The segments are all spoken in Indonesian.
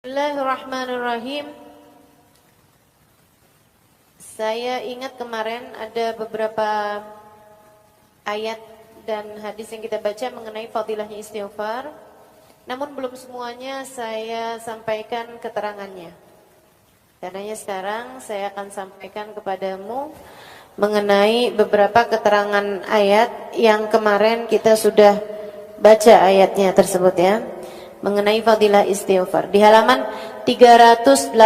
Bismillahirrahmanirrahim. Saya ingat kemarin ada beberapa ayat dan hadis yang kita baca mengenai fadilahnya istighfar. Namun belum semuanya saya sampaikan keterangannya. Karenanya sekarang saya akan sampaikan kepadamu mengenai beberapa keterangan ayat yang kemarin kita sudah baca ayatnya tersebut ya. Mengenai fadilah istighfar di halaman 386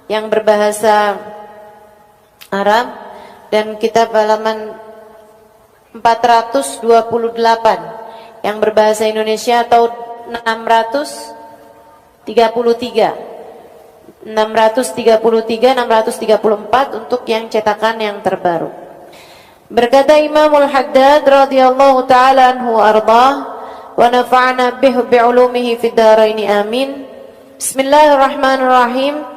yang berbahasa Arab dan kitab halaman 428 yang berbahasa Indonesia atau 634 untuk yang cetakan yang terbaru. Berkata Imamul Haddad radhiyallahu taala anhu ardah wa nafa'na bi'ulumihi fid dharain amin. Bismillahirrahmanirrahim.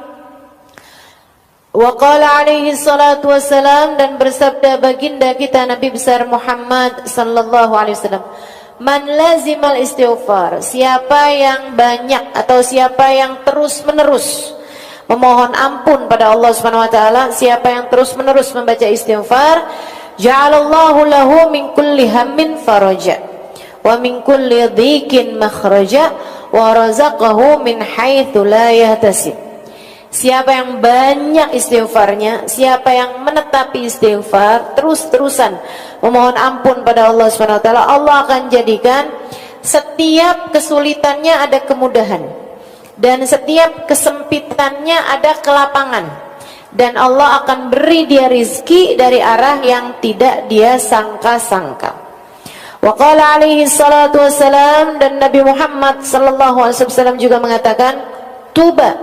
Wa qala alaihi salatu wassalam, dan bersabda baginda kita Nabi besar Muhammad sallallahu alaihi wasallam, man lazimal istighfar, siapa yang banyak atau siapa yang terus menerus memohon ampun pada Allah Subhanahu wa taala, siapa yang terus menerus membaca istighfar, ja'alallahu lahu min kulli hammin faraja wa min kulli dhikin makhraja wa razaqahu min haitsu la yahtasib. Siapa yang banyak istighfarnya, siapa yang menetapi istighfar, terus-terusan memohon ampun pada Allah Subhanahu wa taala, Allah akan jadikan setiap kesulitannya ada kemudahan dan setiap kesempitannya ada kelapangan, dan Allah akan beri dia rizki dari arah yang tidak dia sangka-sangka. Wa qala alaihi salatu wassalam, dan Nabi Muhammad sallallahu alaihi wasallam juga mengatakan, tuba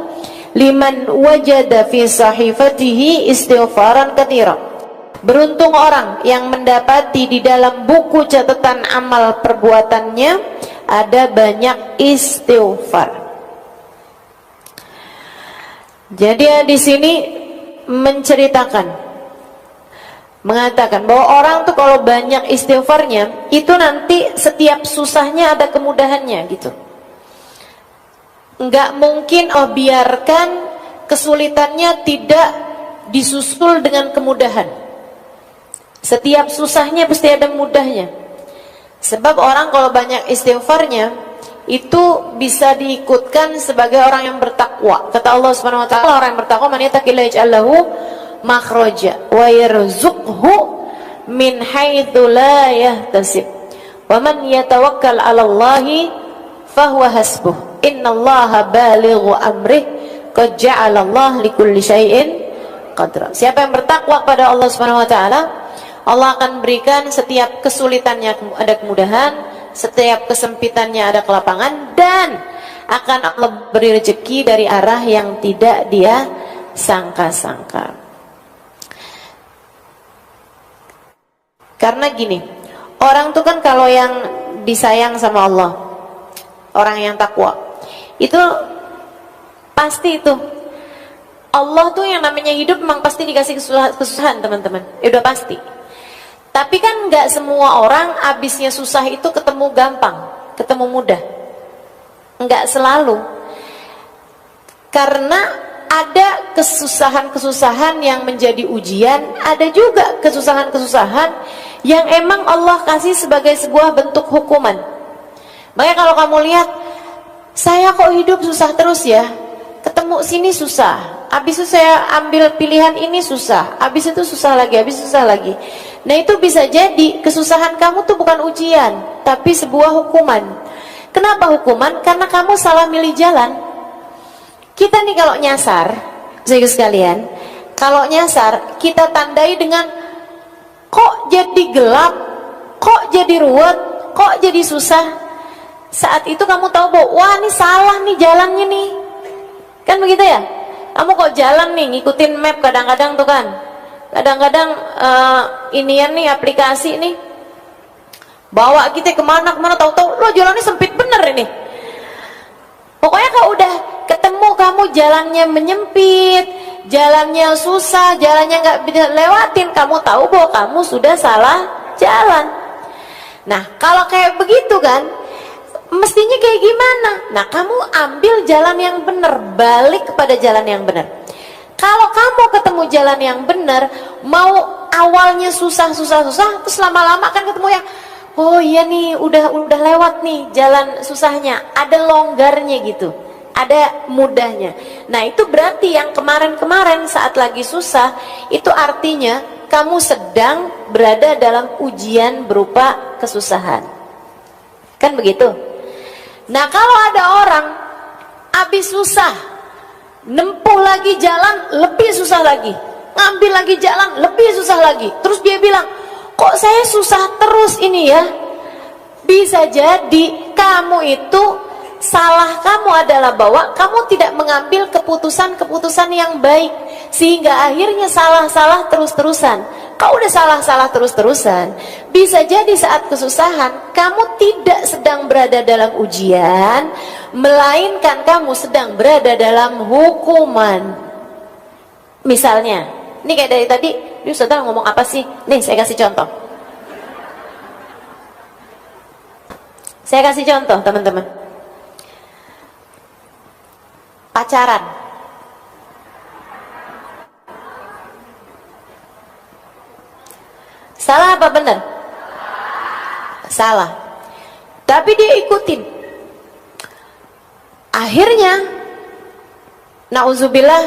liman wajada fi sahifatihi istighfaran katsira. Beruntung orang yang mendapati di dalam buku catatan amal perbuatannya ada banyak istighfar. Jadi di sini menceritakan, mengatakan bahwa orang tuh kalau banyak istighfarnya itu nanti setiap susahnya ada kemudahannya gitu. Enggak mungkin biarkan kesulitannya tidak disusul dengan kemudahan. Setiap susahnya pasti ada mudahnya. Sebab orang kalau banyak istighfarnya itu bisa diikutkan sebagai orang yang bertakwa. Kata Allah Subhanahu wa taala, orang yang bertakwa man yattaqillaha yaj'al lahu makhraja wa yarzuqhu min haitsu la yahtasib wa man yatawakkal 'ala Allahi fahuwa hasbuh innallaha balighu amrih qad ja'ala Allah likulli syai'in qadra. Siapa yang bertakwa kepada Allah Subhanahu wa taala, Allah akan berikan setiap kesulitannya ada kemudahan, setiap kesempitannya ada kelapangan, dan akan Allah beri rezeki dari arah yang tidak dia sangka-sangka. Karena gini, orang tuh kan kalau yang disayang sama Allah, orang yang takwa, itu pasti itu Allah tuh yang namanya hidup memang pasti dikasih kesusahan teman-teman, udah pasti. Tapi kan nggak semua orang abisnya susah itu ketemu gampang, ketemu mudah, nggak selalu. Karena ada kesusahan-kesusahan yang menjadi ujian, ada juga kesusahan-kesusahan yang emang Allah kasih sebagai sebuah bentuk hukuman. Makanya kalau kamu lihat, saya kok hidup susah terus ya, ketemu sini susah, habis itu saya ambil pilihan ini susah, habis itu susah lagi, habis susah lagi. Nah itu bisa jadi kesusahan kamu tuh bukan ujian, tapi sebuah hukuman. Kenapa hukuman? Karena kamu salah milih jalan. Kita nih kalau nyasar, saudara sekalian, kalau nyasar kita tandai dengan kok jadi gelap, kok jadi ruwet, kok jadi susah. Saat itu kamu tahu bahwa wah ini salah nih jalannya nih, kan begitu ya? Kamu kok jalan nih ngikutin map kadang-kadang tuh kan, kadang-kadang inian nih aplikasi nih bawa kita kemana-kemana, tahu-tahu lo jalannya sempit bener ini. Pokoknya kalau udah ketemu kamu jalannya menyempit, jalannya susah, jalannya nggak bisa lewatin, kamu tahu bahwa kamu sudah salah jalan. Nah kalau kayak begitu kan, mestinya kayak gimana? Nah, kamu ambil jalan yang benar, balik kepada jalan yang benar. Kalau kamu ketemu jalan yang benar, mau awalnya susah, terus lama-lama kan ketemu yang, oh iya nih, udah lewat nih jalan susahnya, ada longgarnya gitu, ada mudahnya. Nah, itu berarti yang kemarin-kemarin saat lagi susah, itu artinya kamu sedang berada dalam ujian berupa kesusahan. Kan begitu? Nah, kalau ada orang habis susah, nempuh lagi jalan lebih susah lagi, ngambil lagi jalan lebih susah lagi, terus dia bilang, kok saya susah terus ini ya? Bisa jadi kamu itu, salah kamu adalah bahwa kamu tidak mengambil keputusan-keputusan yang baik, sehingga akhirnya salah-salah terus-terusan. Kau udah salah-salah terus-terusan, bisa jadi saat kesusahan kamu tidak sedang berada dalam ujian, melainkan kamu sedang berada dalam hukuman. Misalnya, ini kayak dari tadi, saudara ngomong apa sih? Nih, saya kasih contoh. Saya kasih contoh, teman-teman. Pacaran. Salah apa benar? Salah. Tapi dia ikutin. Akhirnya, nauzubillah,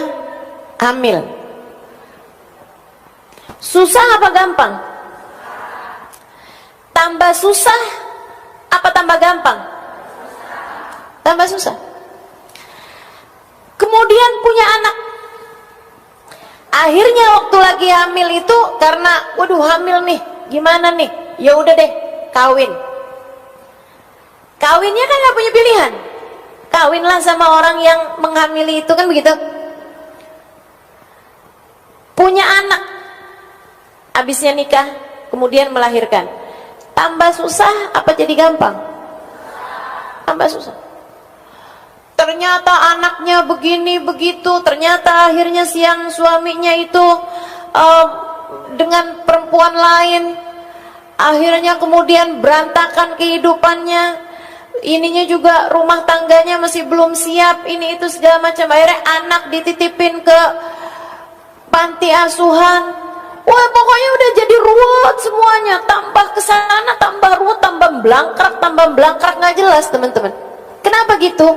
hamil. Susah apa gampang? Tambah susah apa tambah gampang? Tambah susah. Kemudian punya anak. Akhirnya waktu lagi hamil itu karena waduh hamil nih, gimana nih? Ya udah deh, kawin. Kawinnya kan nggak punya pilihan. Kawinlah sama orang yang menghamili itu, kan begitu. Punya anak. Habisnya nikah, kemudian melahirkan. Tambah susah apa jadi gampang? Tambah susah. Ternyata anaknya begini begitu, ternyata akhirnya siang suaminya itu dengan perempuan lain, akhirnya kemudian berantakan kehidupannya, ininya juga rumah tangganya masih belum siap, ini itu segala macam. Akhirnya anak dititipin ke panti asuhan. Wah, pokoknya udah jadi ruwet semuanya, tambah kesana tambah ruwet, tambah belangkrak nggak jelas, teman-teman. Kenapa gitu?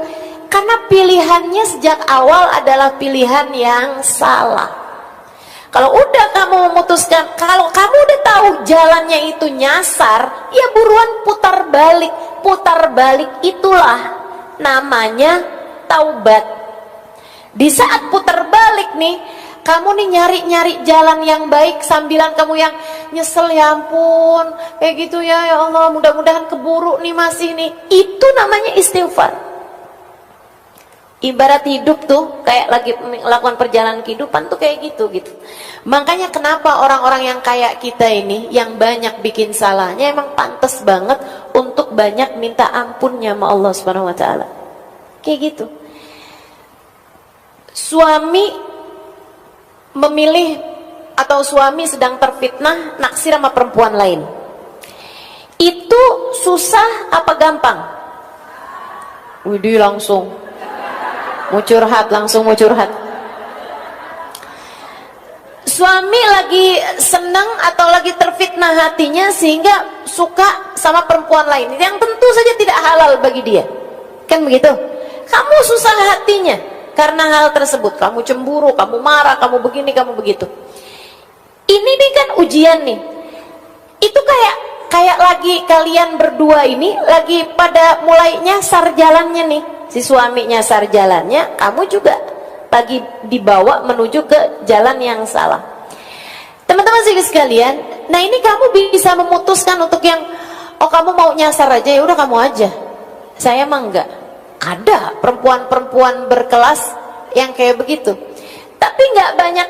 Karena pilihannya sejak awal adalah pilihan yang salah. Kalau udah kamu memutuskan, kalau kamu udah tahu jalannya itu nyasar, ya buruan putar balik. Putar balik itulah namanya taubat. Di saat putar balik nih, kamu nih nyari-nyari jalan yang baik, sambilan kamu yang nyesel, ya ampun, kayak gitu ya Allah, mudah-mudahan keburu nih masih nih. Itu namanya istighfar. Ibarat hidup tuh kayak lagi melakukan perjalanan kehidupan tuh kayak gitu. Makanya kenapa orang-orang yang kayak kita ini yang banyak bikin salahnya emang pantas banget untuk banyak minta ampunnya sama Allah Subhanahu wa taala. Kayak gitu. Suami memilih atau suami sedang terfitnah naksir sama perempuan lain. Itu susah apa gampang? Widih, langsung mau curhat, Suami lagi senang atau lagi terfitnah hatinya sehingga suka sama perempuan lain yang tentu saja tidak halal bagi dia, kan begitu? Kamu susah hatinya karena hal tersebut, kamu cemburu, kamu marah, kamu begini, kamu begitu. Ini nih kan ujian nih. Itu kayak lagi kalian berdua ini lagi pada mulai nyasar jalannya nih. Si suami nyasar jalannya, kamu juga lagi dibawa menuju ke jalan yang salah. Teman-teman sekalian, nah ini kamu bisa memutuskan untuk yang, oh kamu mau nyasar aja, ya udah kamu aja. Saya mah enggak. Ada perempuan-perempuan berkelas yang kayak begitu. Tapi enggak banyak,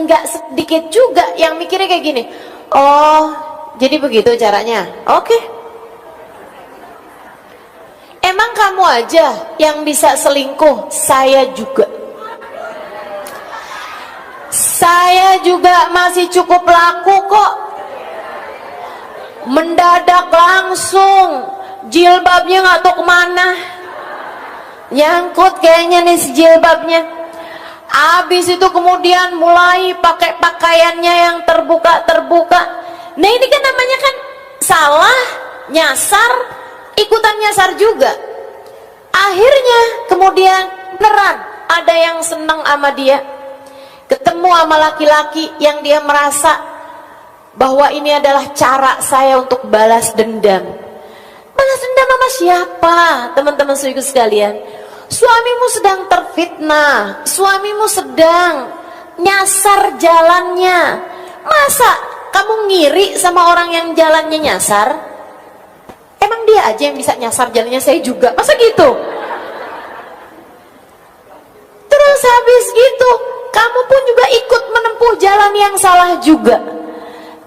enggak sedikit juga yang mikirnya kayak gini. Oh, jadi begitu caranya. Oke. Emang kamu aja yang bisa selingkuh? Saya juga. Saya juga masih cukup laku kok. Mendadak langsung jilbabnya nggak tahu kemana, nyangkut kayaknya nih si jilbabnya. Habis itu kemudian mulai pakai pakaiannya yang terbuka. Nah ini kan namanya kan salah, nyasar, ikutan nyasar juga. Akhirnya kemudian beneran ada yang senang sama dia, ketemu sama laki-laki yang dia merasa bahwa ini adalah cara saya untuk balas dendam. Balas dendam sama siapa? Teman-teman saudaraku sekalian, suamimu sedang terfitnah, suamimu sedang nyasar jalannya. Masa kamu ngiri sama orang yang jalannya nyasar? Emang dia aja yang bisa nyasar jalannya, saya juga, masa gitu? Terus habis gitu kamu pun juga ikut menempuh jalan yang salah juga.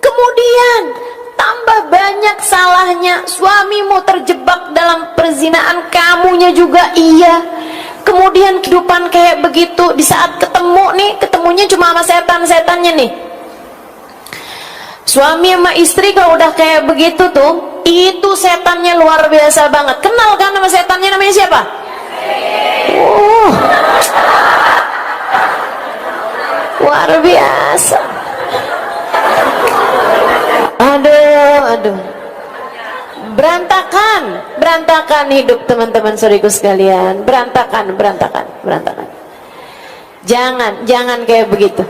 Kemudian tambah banyak salahnya, suamimu terjebak dalam perzinaan, kamunya juga iya. Kemudian kehidupan kayak begitu, di saat ketemu nih, ketemunya cuma sama setan-setannya nih. Suami sama istri kalau udah kayak begitu tuh, itu setannya luar biasa banget. Kenal kan sama setannya, namanya siapa? Luar biasa. Aduh. Berantakan hidup teman-teman saudaraku sekalian. Berantakan. Jangan kayak begitu.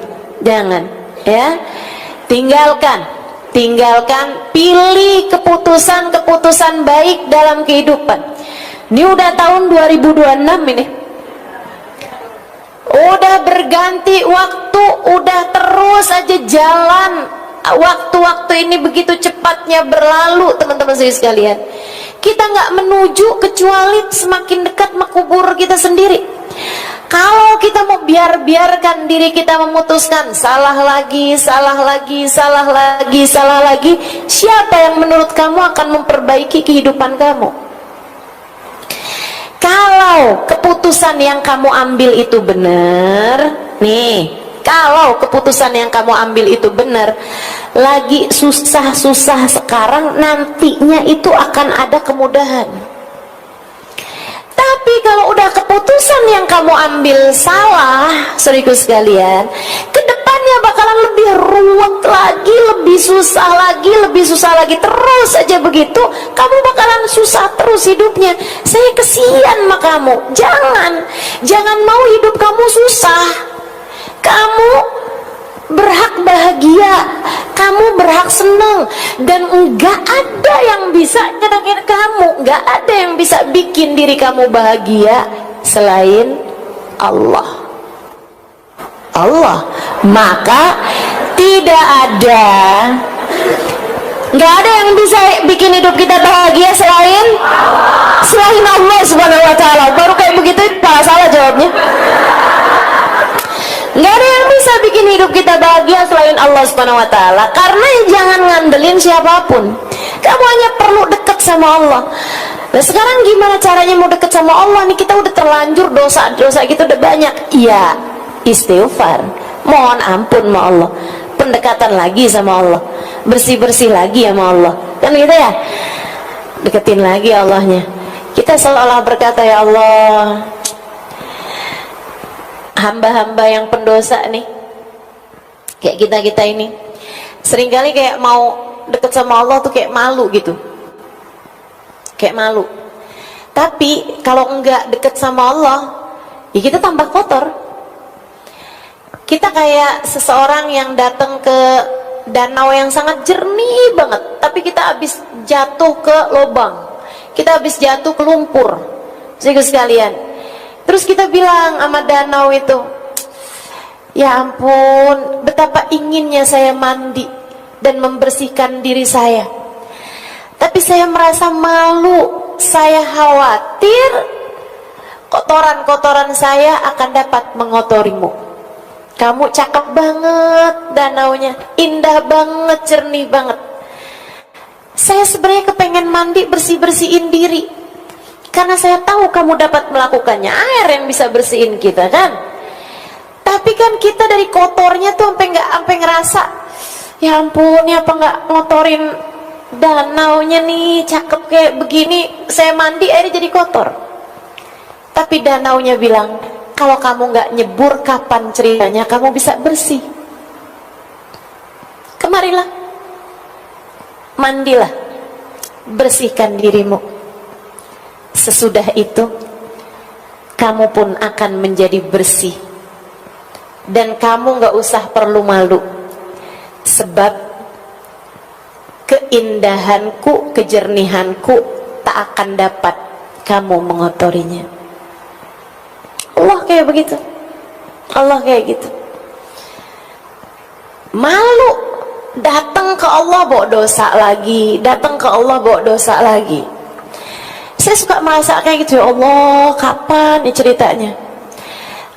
Jangan, ya. Tinggalkan, pilih keputusan baik dalam kehidupan. Ini udah tahun 2026 ini. Udah berganti waktu, udah terus aja jalan. Waktu-waktu ini begitu cepatnya berlalu, teman-teman sekalian. Kita nggak menuju kecuali semakin dekat makubur kita sendiri. Kalau kita mau biarkan diri kita memutuskan salah lagi, siapa yang menurut kamu akan memperbaiki kehidupan kamu? Kalau keputusan yang kamu ambil itu benar, nih, kalau keputusan yang kamu ambil itu benar, lagi susah-susah sekarang, nantinya itu akan ada kemudahan. Tapi kalau udah keputusan yang kamu ambil salah, saudaraku sekalian, kedepannya bakalan lebih ruwet lagi, lebih susah lagi, terus aja begitu, kamu bakalan susah terus hidupnya. Saya kesian sama kamu. Jangan mau hidup kamu susah. Kamu berhak bahagia, kamu berhak senang, dan enggak ada yang bisa nyenengin kamu, enggak ada yang bisa bikin diri kamu bahagia selain Allah. Maka enggak ada yang bisa bikin hidup kita bahagia selain Allah Subhanahu wa taala. Baru kayak begitu salah jawabnya. Nggak ada yang bisa bikin hidup kita bahagia selain Allah Subhanahu wa taala. Karena jangan ngandelin siapapun. Kamu hanya perlu dekat sama Allah. Nah sekarang gimana caranya mau dekat sama Allah nih? Kita udah terlanjur dosa kita udah banyak. Iya, istighfar, mohon ampun sama Allah, pendekatan lagi sama Allah, bersih lagi sama Allah. Kan gitu ya? Deketin lagi Allahnya. Kita seolah berkata, ya Allah, hamba-hamba yang pendosa nih, kayak kita ini seringkali kayak mau deket sama Allah tuh kayak malu gitu, kayak malu. Tapi kalau enggak deket sama Allah, ya kita tambah kotor. Kita kayak seseorang yang datang ke danau yang sangat jernih banget, tapi kita habis jatuh ke lubang, kita habis jatuh ke lumpur, saudara sekalian. Terus kita bilang sama danau itu, ya ampun, betapa inginnya saya mandi dan membersihkan diri saya, tapi saya merasa malu, saya khawatir kotoran-kotoran saya akan dapat mengotorimu. Kamu cakep banget danaunya, indah banget, jernih banget. Saya sebenarnya kepengen mandi, bersih-bersihin diri, karena saya tahu kamu dapat melakukannya. Air yang bisa bersihin kita kan. Tapi kan kita dari kotornya tuh sampai ngerasa, ya ampun, ya apa nggak ngotorin danaunya nih cakep kayak begini, saya mandi airnya jadi kotor. Tapi danaunya bilang, kalau kamu nggak nyebur, kapan ceritanya kamu bisa bersih? Kemarilah, mandilah, bersihkan dirimu. Sesudah itu kamu pun akan menjadi bersih, dan kamu nggak usah perlu malu, sebab keindahanku, kejernihanku tak akan dapat kamu mengotorinya. Allah kayak begitu, Allah kayak gitu. Malu datang ke Allah bawa dosa lagi, datang ke Allah bawa dosa lagi. Saya suka merasa kayak gitu, ya Allah, kapan ya ceritanya?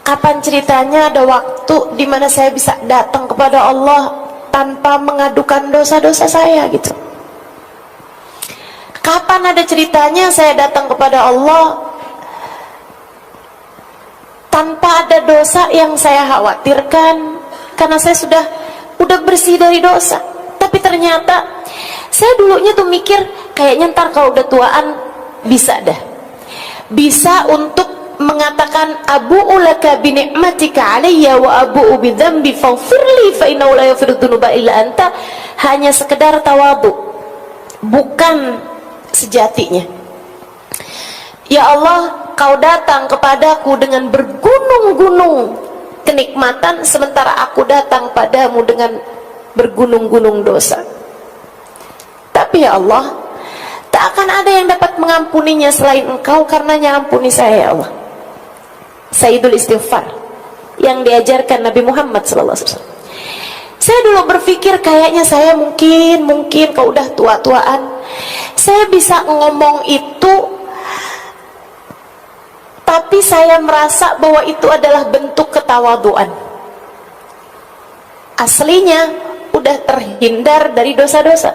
Kapan ceritanya ada waktu dimana saya bisa datang kepada Allah tanpa mengadukan dosa-dosa saya gitu? Kapan ada ceritanya saya datang kepada Allah tanpa ada dosa yang saya khawatirkan, karena saya udah bersih dari dosa? Tapi ternyata saya dulunya tuh mikir, kayaknya ntar kalau udah tuaan bisa bisa untuk mengatakan abu'u laka bi ni'matika alayya wa abu'u bi dzambi faghfirli fa innahu la yaghfiru dzunuba illa anta, hanya sekedar tawadhu, bukan sejatinya. Ya Allah, kau datang kepadaku dengan bergunung-gunung kenikmatan, sementara aku datang padamu dengan bergunung-gunung dosa. Tapi ya Allah, tak akan ada yang dapat mengampuninya selain Engkau, karenanya ampuni saya ya Allah. Sayyidul Istighfar yang diajarkan Nabi Muhammad SAW. Saya dulu berpikir kayaknya saya mungkin kalau udah tua-tuaan saya bisa ngomong itu, tapi saya merasa bahwa itu adalah bentuk ketawaduan. Aslinya udah terhindar dari dosa-dosa.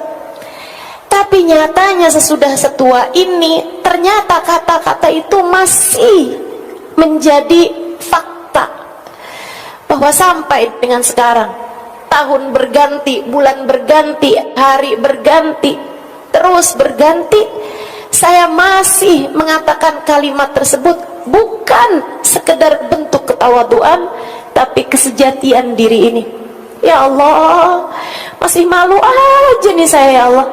Tapi nyatanya sesudah setua ini, ternyata kata-kata itu masih menjadi fakta, bahwa sampai dengan sekarang, tahun berganti, bulan berganti, hari berganti, terus berganti, saya masih mengatakan kalimat tersebut, bukan sekedar bentuk ketawaduan, tapi kesejatian diri ini. Ya Allah, masih malu aja nih saya ya Allah.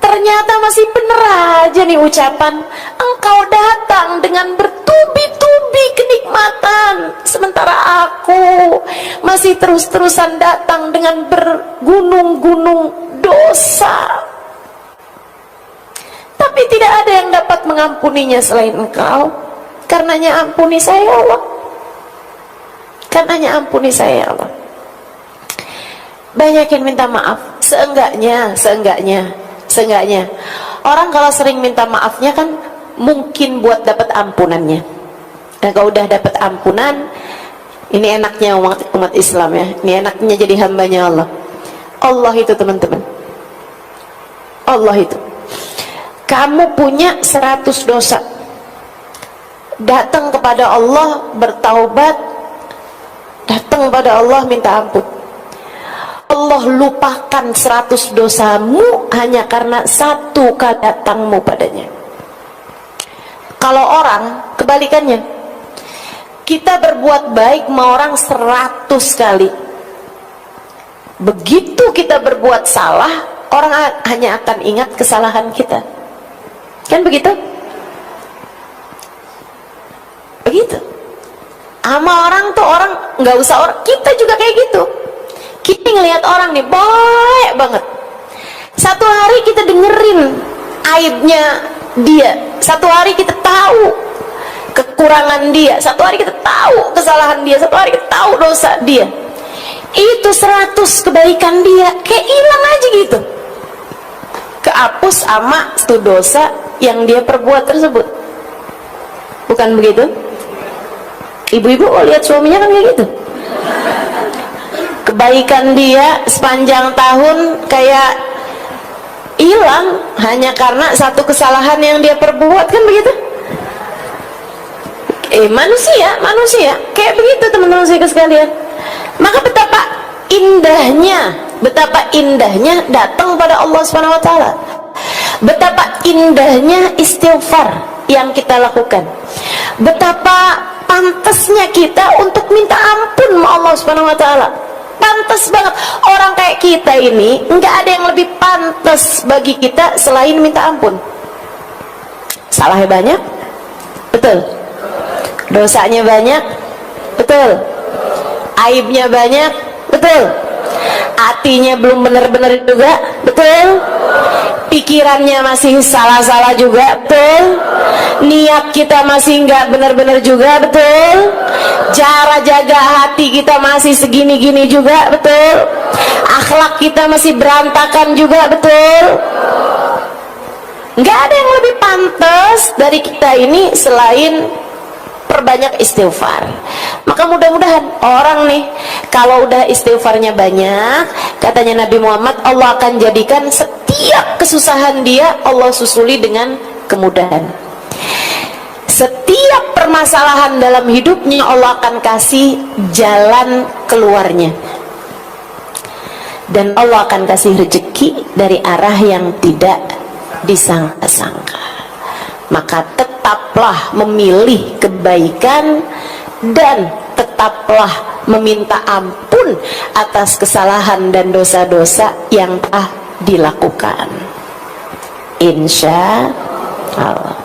Ternyata masih bener aja nih ucapan, Engkau datang dengan bertubi-tubi kenikmatan, sementara aku masih terus-terusan datang dengan bergunung-gunung dosa. Tapi tidak ada yang dapat mengampuninya selain Engkau. Karenanya ampuni saya ya Allah. Karenanya ampuni saya ya Allah. Banyakin minta maaf, seenggaknya orang kalau sering minta maafnya kan mungkin buat dapat ampunannya. Dan kalau udah dapat ampunan, ini enaknya umat Islam ya, ini enaknya jadi hambanya Allah. Allah itu teman-teman, Allah itu, kamu punya 100 dosa, datang kepada Allah bertaubat, datang kepada Allah minta ampun, Allah lupakan 100 dosamu hanya karena satu datangmu padanya. Kalau orang kebalikannya, kita berbuat baik sama orang 100 kali, begitu kita berbuat salah, orang hanya akan ingat kesalahan kita. Kan begitu? Begitu. Sama orang tuh, orang nggak usah orang, kita juga kayak gitu. Kita ngelihat orang nih baik banget, satu hari kita dengerin aibnya dia, satu hari kita tahu kekurangan dia, satu hari kita tahu kesalahan dia, satu hari kita tahu dosa dia. Itu 100 kebaikan dia kayak hilang aja gitu, kehapus sama satu dosa yang dia perbuat tersebut. Bukan begitu? Ibu-ibu lihat suaminya kan kayak gitu, kebaikan dia sepanjang tahun kayak hilang hanya karena satu kesalahan yang dia perbuat, kan begitu? manusia kayak begitu teman-teman saya sekalian. Maka betapa indahnya betapa indahnya datang pada Allah Subhanahu wa taala. Betapa indahnya istighfar yang kita lakukan. Betapa pantasnya kita untuk minta ampun sama Allah Subhanahu wa taala. Pantas banget. Orang kayak kita ini nggak ada yang lebih pantas bagi kita selain minta ampun. Salahnya banyak, betul. Dosanya banyak, betul. Aibnya banyak, betul. Hatinya belum benar-benar juga, betul. Pikirannya masih salah-salah juga, betul. Niat kita masih nggak benar-benar juga, betul. Cara jaga hati kita masih segini-gini juga, betul. Akhlak kita masih berantakan juga, betul. Nggak ada yang lebih pantas dari kita ini selain perbanyak istighfar. Maka mudah-mudahan orang nih kalau udah istighfarnya banyak, katanya Nabi Muhammad, Allah akan jadikan setiap kesusahan dia Allah susuli dengan kemudahan. Setiap permasalahan dalam hidupnya Allah akan kasih jalan keluarnya. Dan Allah akan kasih rezeki dari arah yang tidak disangka-sangka. Maka tetaplah memilih kebaikan dan tetaplah meminta ampun atas kesalahan dan dosa-dosa yang telah dilakukan, insya Allah.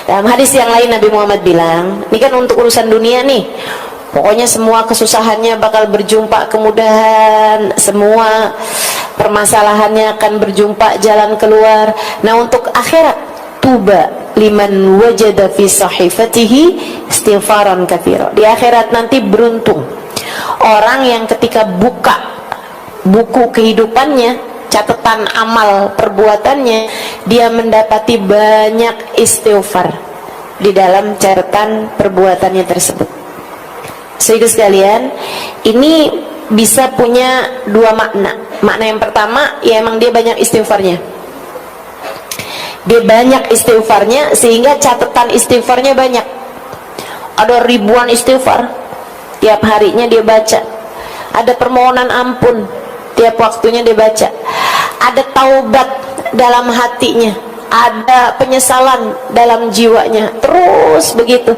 Dalam hadis yang lain Nabi Muhammad bilang, ini kan untuk urusan dunia nih, pokoknya semua kesusahannya bakal berjumpa kemudahan, semua permasalahannya akan berjumpa jalan keluar. Nah untuk akhirat, tuba liman wajada fi sahifatihi istighfaran katsira. Di akhirat nanti beruntung orang yang ketika buka buku kehidupannya, catatan amal perbuatannya, dia mendapati banyak istighfar di dalam catatan perbuatannya tersebut. Sehingga sekalian, ini bisa punya dua makna. Makna yang pertama, ya emang dia banyak istighfarnya. Dia banyak istighfarnya sehingga catatan istighfarnya banyak. Ada ribuan istighfar, tiap harinya dia baca. Ada permohonan ampun, tiap waktunya dia baca. Ada taubat dalam hatinya, ada penyesalan dalam jiwanya. Terus begitu,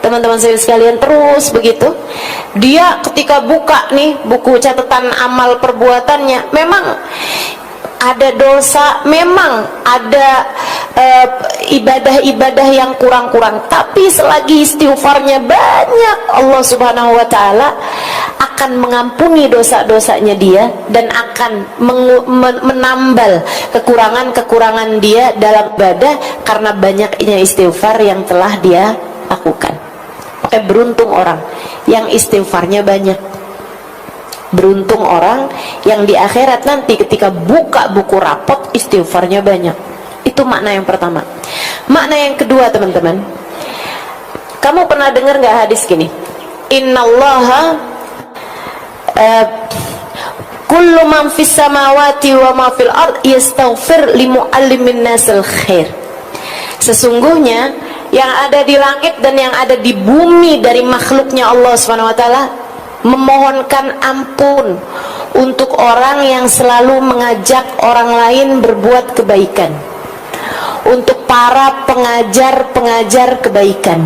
teman-teman saya sekalian, terus begitu. Dia ketika buka nih buku catatan amal perbuatannya, memang ada dosa, memang ada ibadah-ibadah yang kurang-kurang, tapi selagi istighfarnya banyak, Allah Subhanahu wa taala akan mengampuni dosa-dosanya dia dan akan menambal kekurangan-kekurangan dia dalam ibadah karena banyaknya istighfar yang telah dia lakukan. Oke, beruntung orang yang istighfarnya banyak. Beruntung orang yang di akhirat nanti ketika buka buku rapot istighfarnya banyak. Itu makna yang pertama. Makna yang kedua, teman-teman, kamu pernah dengar nggak hadis gini? Innallaha kullu man fis samawati wa ma fil ard yastaghfir li muallimin nasil khair. Sesungguhnya yang ada di langit dan yang ada di bumi dari makhluknya Allah Subhanahu wa taala memohonkan ampun untuk orang yang selalu mengajak orang lain berbuat kebaikan, untuk para pengajar-pengajar kebaikan,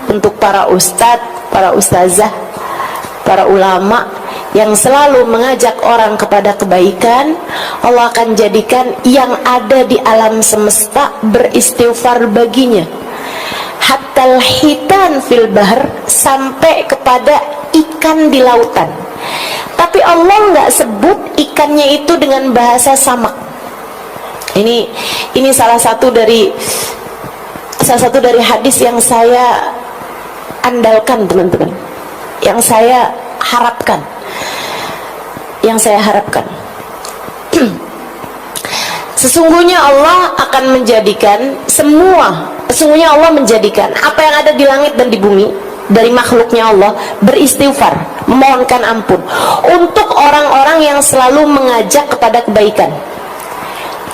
untuk para ustadz, para ustazah, para ulama yang selalu mengajak orang kepada kebaikan. Allah akan jadikan yang ada di alam semesta beristighfar baginya, hatta hitan fil bahr, sampai kepada ikan di lautan. Tapi Allah nggak sebut ikannya itu dengan bahasa samak. Ini salah satu dari hadis yang saya andalkan, teman-teman, yang saya harapkan, sesungguhnya Allah akan menjadikan sesungguhnya Allah menjadikan apa yang ada di langit dan di bumi dari makhluknya Allah beristighfar, memohonkan ampun untuk orang-orang yang selalu mengajak kepada kebaikan.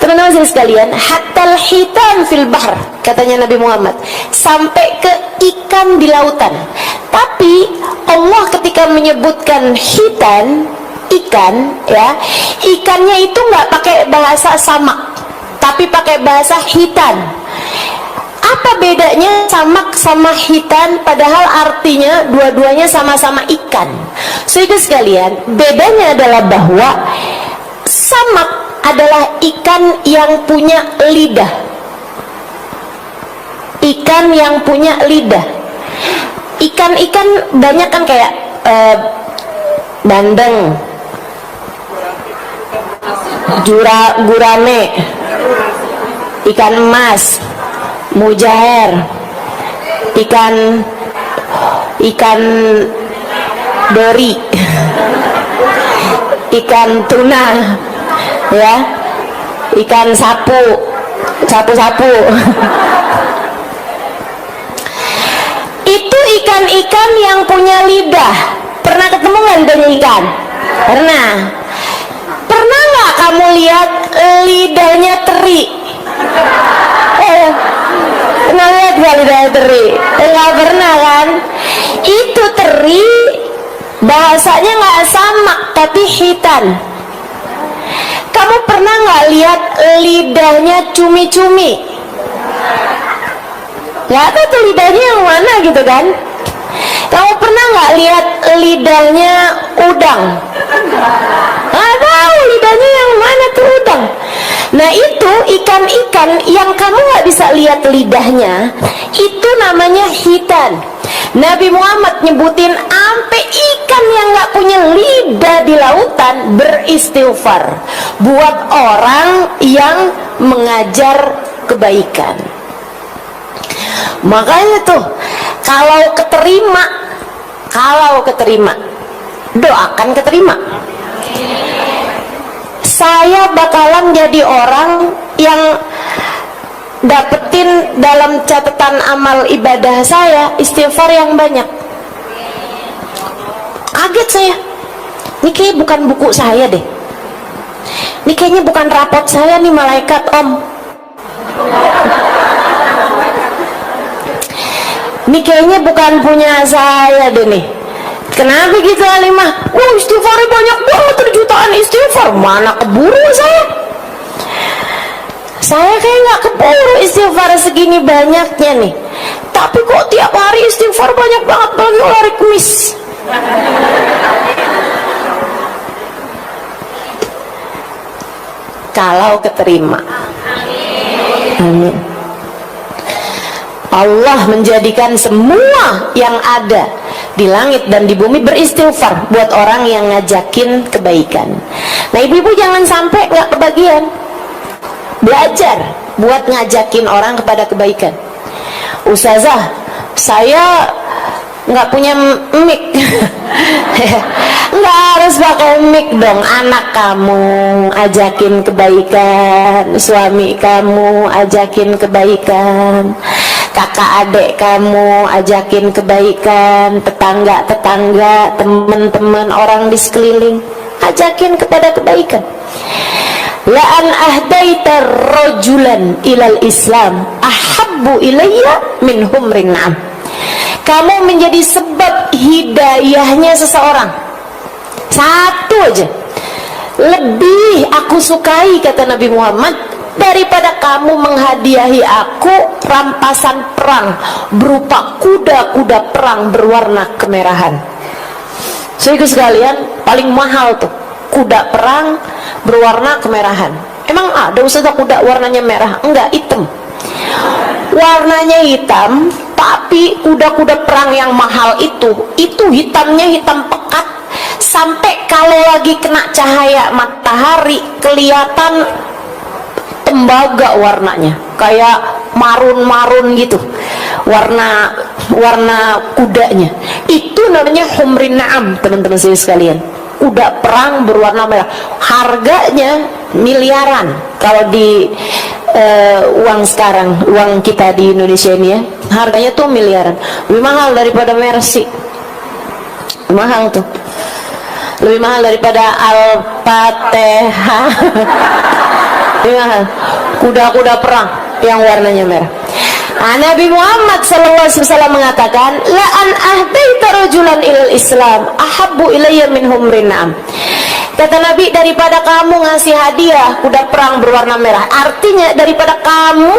Teman-teman sekalian, hatal hitan fil bahr, katanya Nabi Muhammad, sampai ke ikan di lautan. Tapi Allah ketika menyebutkan hitan, ikan, ya, ikannya itu nggak pakai bahasa samak, tapi pakai bahasa hitan. Apa bedanya samak sama hitan, padahal artinya dua-duanya sama-sama ikan? Saudara sekalian, bedanya adalah bahwa samak adalah ikan yang punya lidah. Ikan yang punya lidah. Ikan-ikan banyak kan kayak bandeng, gurame, ikan emas, mujair, ikan dori, ikan tuna, ya, ikan sapu. Itu ikan-ikan yang punya lidah. Pernah ketemu nggak lidahnya ikan? Pernah. Pernah nggak kamu lihat lidahnya teri? Pernah lihat nggak lidahnya teri? Nggak pernah kan? Itu teri bahasanya nggak samak tapi hitan. Kamu pernah nggak lihat lidahnya cumi-cumi? Nggak tahu tuh lidahnya yang mana gitu kan? Kamu pernah nggak lihat lidahnya udang? Nggak tahu lidahnya yang mana tuh udang. Nah itu ikan-ikan yang kamu nggak bisa lihat lidahnya, itu namanya hitan. Nabi Muhammad nyebutin ampe ikan yang nggak punya lidah di lautan beristighfar buat orang yang mengajar kebaikan. Makanya tuh kalau keterima doakan keterima. Saya bakalan jadi orang yang dapetin dalam catatan amal ibadah saya istighfar yang banyak. Kaget saya, ini kayaknya bukan buku saya deh, ini kayaknya bukan rapot saya nih malaikat om. Ini kayaknya bukan punya saya deh nih. Kenapa gitu Alimah? Wah istighfarnya banyak banget, jutaan istighfar. Mana keburu saya? Saya kayak nggak keburu istighfar segini banyaknya nih. Tapi kok tiap hari istighfar banyak banget, apalagi hari Kamis. Kalau keterima. Amin. Allah menjadikan semua yang ada di langit dan di bumi beristighfar buat orang yang ngajakin kebaikan. Nah ibu-ibu jangan sampai nggak kebagian. Belajar buat ngajakin orang kepada kebaikan. Ustazah, saya nggak punya mic. Nggak harus pakai mic dong. Anak kamu ajakin kebaikan, suami kamu ajakin kebaikan, kakak adik kamu ajakin kebaikan, tetangga-tetangga, teman-teman orang di sekeliling ajakin kepada kebaikan. La an ahdaita rajulan ilal Islam ahabbu ilayya min humrin na'am. Kamu menjadi sebab hidayahnya seseorang. Satu aja. Lebih aku sukai, kata Nabi Muhammad, daripada kamu menghadiahi aku rampasan perang berupa kuda-kuda perang berwarna kemerahan. Saudara sekalian, paling mahal tuh kuda perang berwarna kemerahan. Emang ada ustazah kuda warnanya merah? Enggak, hitam. Warnanya hitam, tapi kuda-kuda perang yang mahal itu hitamnya hitam pekat, sampai kalau lagi kena cahaya matahari kelihatan tembaga warnanya, kayak marun-marun gitu warna kudanya. Itu namanya humrin na'am, teman-teman saya sekalian. Kuda perang berwarna merah, harganya miliaran kalau di uang sekarang, uang kita di Indonesia ini ya, harganya tuh miliaran. Lebih mahal daripada Mercy, mahal tuh, lebih mahal daripada Al-Fatihah. Lebih mahal kuda-kuda perang yang warnanya merah. Nabi Muhammad SAW mengatakan, la an ahdaita rajulan ilal Islam ahabbu ilayya min humrin na'am. Kata Nabi, daripada kamu ngasih hadiah kuda perang berwarna merah, artinya daripada kamu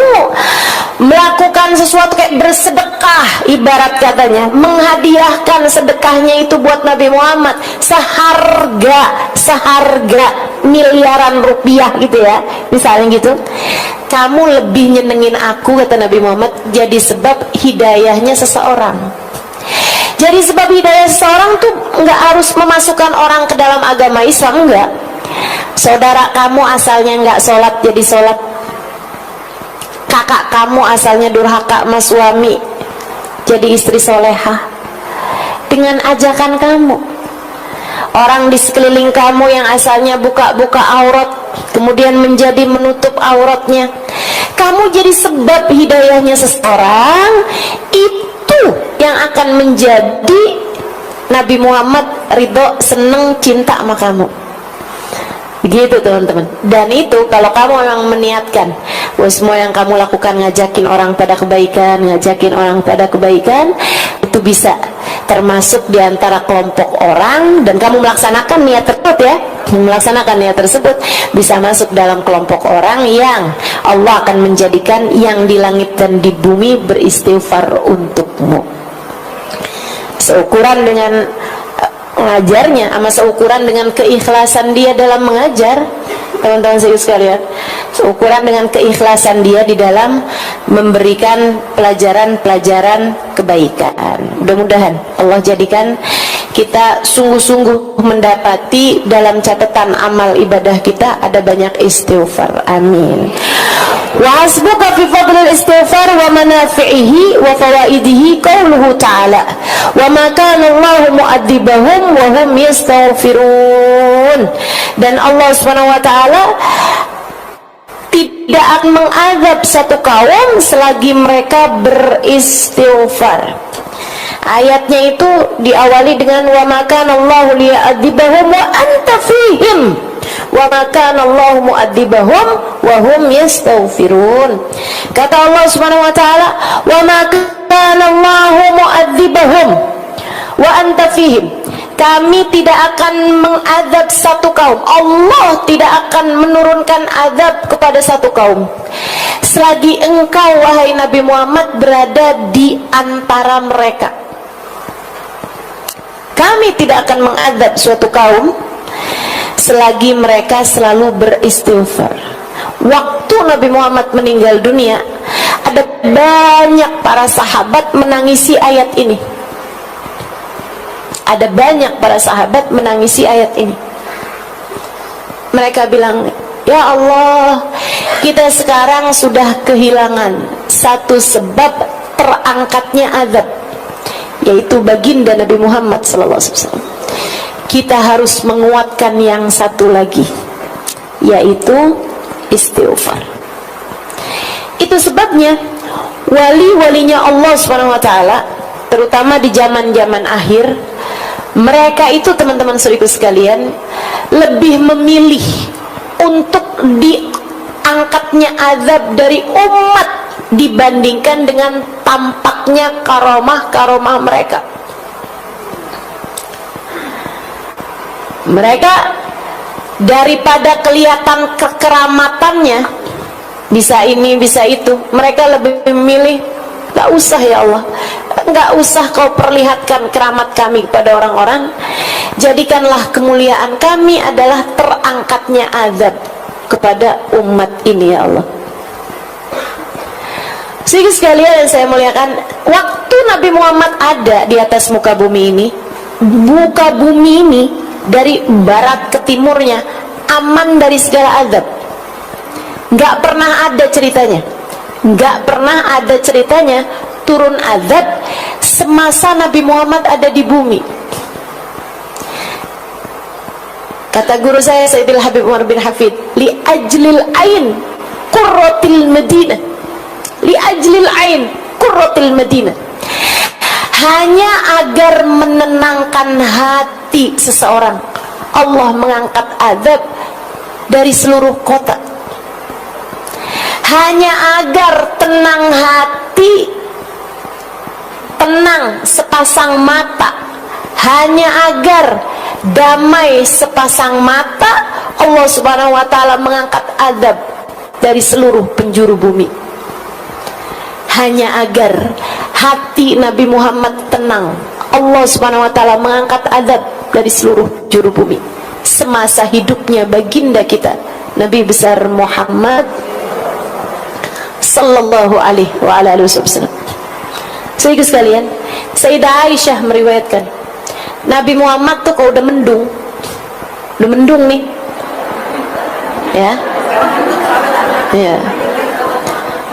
melakukan sesuatu kayak bersedekah, ibarat katanya menghadiahkan sedekahnya itu buat Nabi Muhammad seharga miliaran rupiah gitu ya, misalnya gitu, kamu lebih nyenengin aku, kata Nabi Muhammad, jadi sebab hidayahnya seseorang. Jadi sebab hidayah seseorang tuh nggak harus memasukkan orang ke dalam agama Islam, enggak. Saudara kamu asalnya nggak sholat jadi sholat, kakak kamu asalnya durhaka sama suami jadi istri solehah dengan ajakan kamu. Orang di sekeliling kamu yang asalnya buka-buka aurat kemudian menjadi menutup auratnya, kamu jadi sebab hidayahnya seseorang, itu yang akan menjadi Nabi Muhammad ridho, seneng, cinta sama kamu. Begitu teman-teman. Dan itu kalau kamu memang meniatkan bahwa semua yang kamu lakukan ngajakin orang pada kebaikan, itu bisa termasuk diantara kelompok orang, dan kamu melaksanakan niat tersebut ya, bisa masuk dalam kelompok orang yang Allah akan menjadikan yang di langit dan di bumi beristighfar untukmu. Seukuran dengan mengajarnya, sama seukuran dengan keikhlasan dia dalam mengajar, teman-teman sekalian, seukuran dengan keikhlasan dia di dalam memberikan pelajaran-pelajaran kebaikan. Mudah-mudahan Allah jadikan kita sungguh-sungguh mendapati dalam catatan amal ibadah kita ada banyak istighfar. Amin. Wa hasbuka fi fadlil istighfar wa manafi'ihi wa fawaidihi qauluhu ta'ala wa ma kana Allahu mu'adzibahum wa hum yastaghfirun. Dan Allah Subhanahu wa taala tidak akan mengazab satu kaum selagi mereka beristighfar. Ayatnya itu diawali dengan wa ma kana Allahu liya'adzibahum wa anta fihim wa ma kana Allahu mu'adzibahum wa hum yastaghfirun. Kata Allah Subhanahu wa taala, wa ma kana Allahu mu'adzibahum wa anta fihim. Kami tidak akan mengazab satu kaum, Allah tidak akan menurunkan azab kepada satu kaum selagi engkau wahai Nabi Muhammad berada di antara mereka. Kami tidak akan mengazab suatu kaum selagi mereka selalu beristighfar. Waktu Nabi Muhammad meninggal dunia, ada banyak para sahabat menangisi ayat ini. Ada banyak para sahabat menangisi ayat ini. Mereka bilang, ya Allah, kita sekarang sudah kehilangan satu sebab terangkatnya azab, yaitu baginda Nabi Muhammad SAW. Kita harus menguatkan yang satu lagi, yaitu istighfar. Itu sebabnya wali-walinya Allah SWT, terutama di zaman-zaman akhir, mereka itu teman-teman saudaraku sekalian lebih memilih untuk diangkatnya azab dari umat dibandingkan dengan tampaknya karomah-karomah mereka. Mereka daripada kelihatan kekeramatannya, bisa ini bisa itu, mereka lebih memilih gak usah ya Allah, gak usah kau perlihatkan keramat kami kepada orang-orang, jadikanlah kemuliaan kami adalah terangkatnya azab kepada umat ini ya Allah. Sehingga sekalian yang saya muliakan, waktu Nabi Muhammad ada di atas muka bumi ini, muka bumi ini dari barat ke timurnya aman dari segala azab. Gak pernah ada ceritanya, gak pernah ada ceritanya turun azab semasa Nabi Muhammad ada di bumi. Kata guru saya Sayyidil Habib Umar bin Hafid, li ajlil ain qurratil Madinah, li ajlil ain qurratil Madinah, hanya agar menenangkan hati seseorang Allah mengangkat azab dari seluruh kota. Hanya agar tenang hati, tenang sepasang mata, hanya agar damai sepasang mata, Allah subhanahu wa ta'ala mengangkat azab dari seluruh penjuru bumi, hanya agar hati Nabi Muhammad tenang. Allah subhanahu wa ta'ala mengangkat azab dari seluruh penjuru bumi semasa hidupnya baginda kita Nabi besar Muhammad sallallahu alaihi wa alihi wasallam. Saudara sekalian, Sayyidah Aisyah meriwayatkan, Nabi Muhammad tuh kalau udah mendung nih, ya,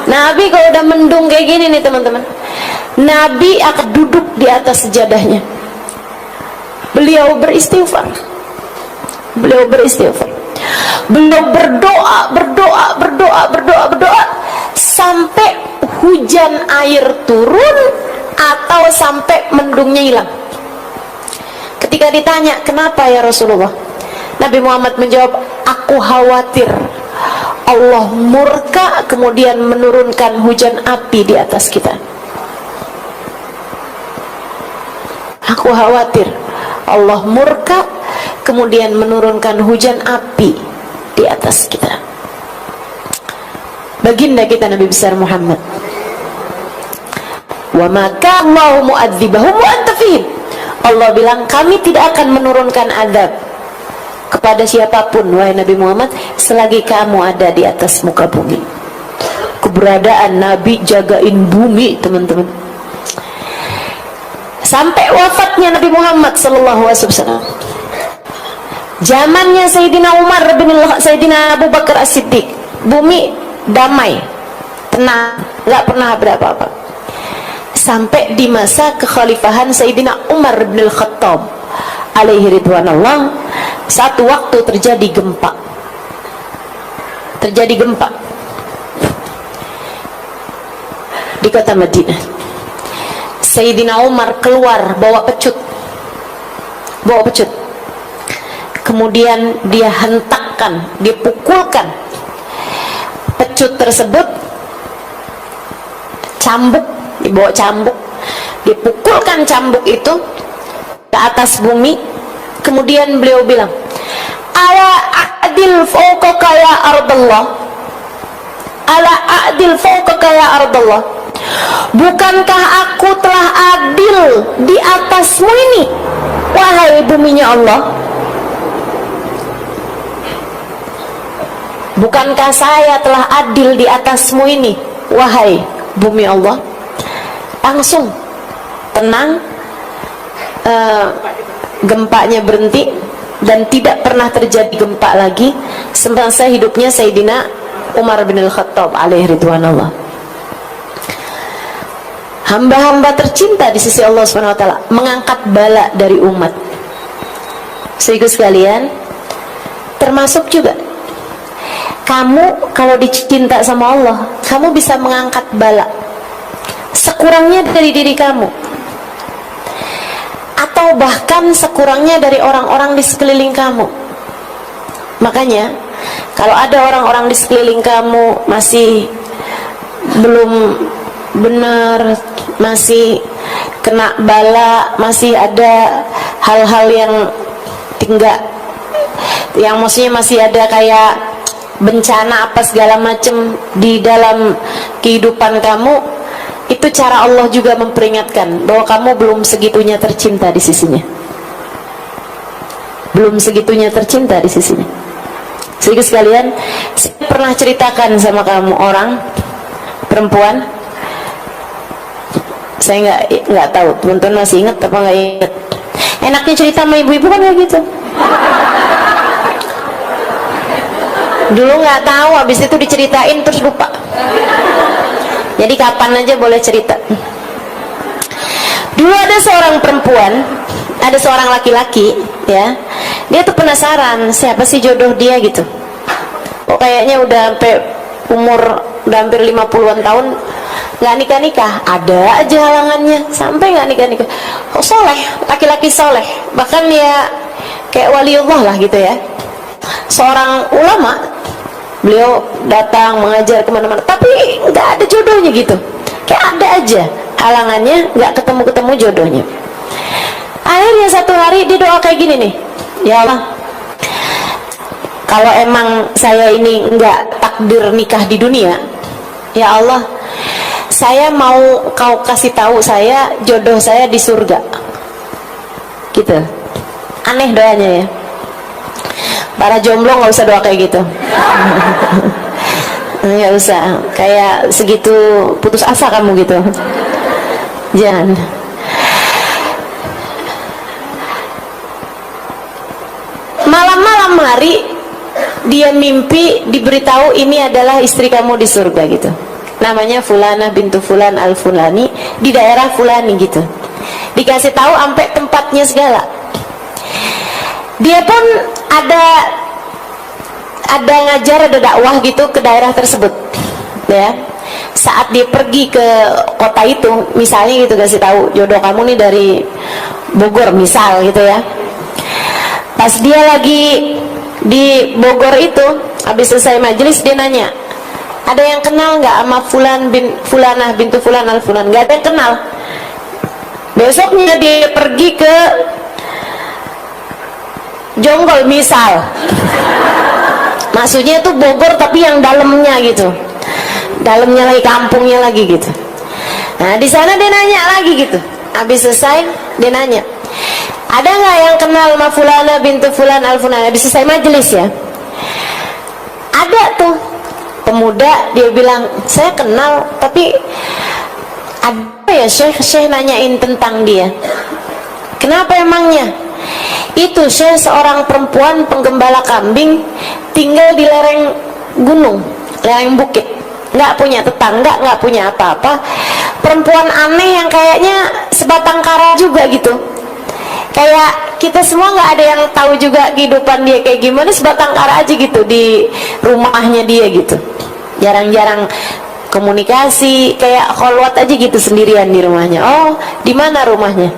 Nabi kalau udah mendung kayak gini nih teman-teman, Nabi akan duduk di atas sejadahnya. Beliau beristighfar. Beliau berdoa sampai hujan air turun atau sampai mendungnya hilang. Ketika ditanya, kenapa ya Rasulullah? Nabi Muhammad menjawab, aku khawatir Allah murka kemudian menurunkan hujan api di atas kita. Aku khawatir Allah murka kemudian menurunkan hujan api di atas kita. Baginda kita Nabi besar Muhammad, wa maka Allahu mu'adzibahum wa anta fihim. Allah bilang, kami tidak akan menurunkan azab kepada siapapun wahai Nabi Muhammad selagi kamu ada di atas muka bumi. Keberadaan Nabi jagain bumi teman-teman, sampai wafatnya Nabi Muhammad sallallahu alaihi wasallam. Zamannya Sayyidina Umar bin Sayyidina Abu Bakar As-Siddiq, bumi damai, tenang, nggak pernah ada apa-apa. Sampai di masa kekhalifahan Sayyidina Umar bin Al-Khattab alaihi ridwanullah, satu waktu terjadi gempa. Di kota Madinah. Sayyidina Umar keluar bawa pecut. Kemudian dia hentakkan, dia pukulkan pecut tersebut, dibawa cambuk, dipukulkan cambuk itu ke atas bumi. Kemudian beliau bilang, ala a'dil fawqaka ya ardallah, ala a'dil fawqaka ya ardallah, bukankah aku telah adil di atasmu ini wahai buminya Allah? Bukankah saya telah adil di atasmu ini wahai bumi Allah? Langsung tenang, gempanya berhenti dan tidak pernah terjadi gempa lagi semasa hidupnya Sayyidina Umar bin Al-Khattab alaihi ridwanullah. Hamba-hamba tercinta di sisi Allah Subhanahu wa taala mengangkat bala dari umat. Saudara sekalian, termasuk juga kamu kalau dicinta sama Allah, kamu bisa mengangkat bala sekurangnya dari diri kamu, atau bahkan sekurangnya dari orang-orang di sekeliling kamu. Makanya kalau ada orang-orang di sekeliling kamu masih belum benar, masih kena bala, masih ada hal-hal yang maksudnya masih ada kayak bencana apa segala macam di dalam kehidupan kamu, itu cara Allah juga memperingatkan bahwa kamu belum segitunya tercinta di sisinya, Sehingga sekalian, saya pernah ceritakan sama kamu orang perempuan, saya nggak tahu teman-teman masih ingat apa nggak ingat. Enaknya cerita sama ibu-ibu kan kayak gitu. Dulu nggak tahu, habis itu diceritain terus lupa. Jadi kapan aja boleh cerita. Dulu ada seorang perempuan, ada seorang laki-laki, ya. Dia tuh penasaran siapa sih jodoh dia gitu. Oh kayaknya udah sampai umur udah hampir 50-an tahun nggak nikah-nikah, ada aja halangannya sampai nggak nikah-nikah. Oh soleh, laki-laki soleh, bahkan ya kayak waliullah lah gitu ya. Seorang ulama, beliau datang mengajar kemana-mana, tapi nggak ada jodohnya gitu, kayak ada aja halangannya, nggak ketemu jodohnya. Akhirnya satu hari dia doa kayak gini nih, Ya Allah, kalau emang saya ini enggak takdir nikah di dunia, ya Allah, saya mau kau kasih tahu saya jodoh saya di surga. Gitu. Aneh doanya ya. Para jomblo nggak usah doa kayak gitu. Nggak usah. Kayak segitu putus asa kamu gitu. Jangan. Malam-malam hari dia mimpi diberitahu ini adalah istri kamu di surga gitu. Namanya Fulanah bintu Fulan al-Fulani di daerah Fulani gitu. Dikasih tahu sampai tempatnya segala. Dia pun ada ngajar, ada dakwah gitu ke daerah tersebut. Ya. Saat dia pergi ke kota itu, misalnya gitu kasih tahu jodoh kamu nih dari Bogor misal gitu ya. Pas dia lagi di Bogor itu, habis selesai majelis dia nanya, ada yang kenal nggak sama Fulanah bintu Fulan al-Fulan? Nggak ada yang kenal. Besoknya dia pergi ke Jonggol misal, maksudnya tuh Bogor tapi yang dalamnya gitu, dalamnya lagi, kampungnya lagi gitu. Nah di sana dia nanya lagi gitu, habis selesai dia nanya, ada nggak yang kenal sama Fulana bintu Fulan al-Fulan? Habis selesai majelis ya, ada tuh pemuda, dia bilang saya kenal tapi ada ya Syekh nanyain tentang dia. Kenapa emangnya? Itu Syekh seorang perempuan penggembala kambing, tinggal di lereng gunung, lereng bukit, nggak punya tetangga, nggak punya apa-apa. Perempuan aneh yang kayaknya sebatang kara juga gitu. Kayak kita semua nggak ada yang tahu juga kehidupan dia kayak gimana, sebatang kara aja gitu di rumahnya dia gitu. Jarang-jarang komunikasi, kayak kholwat aja gitu sendirian di rumahnya. Oh, di mana rumahnya?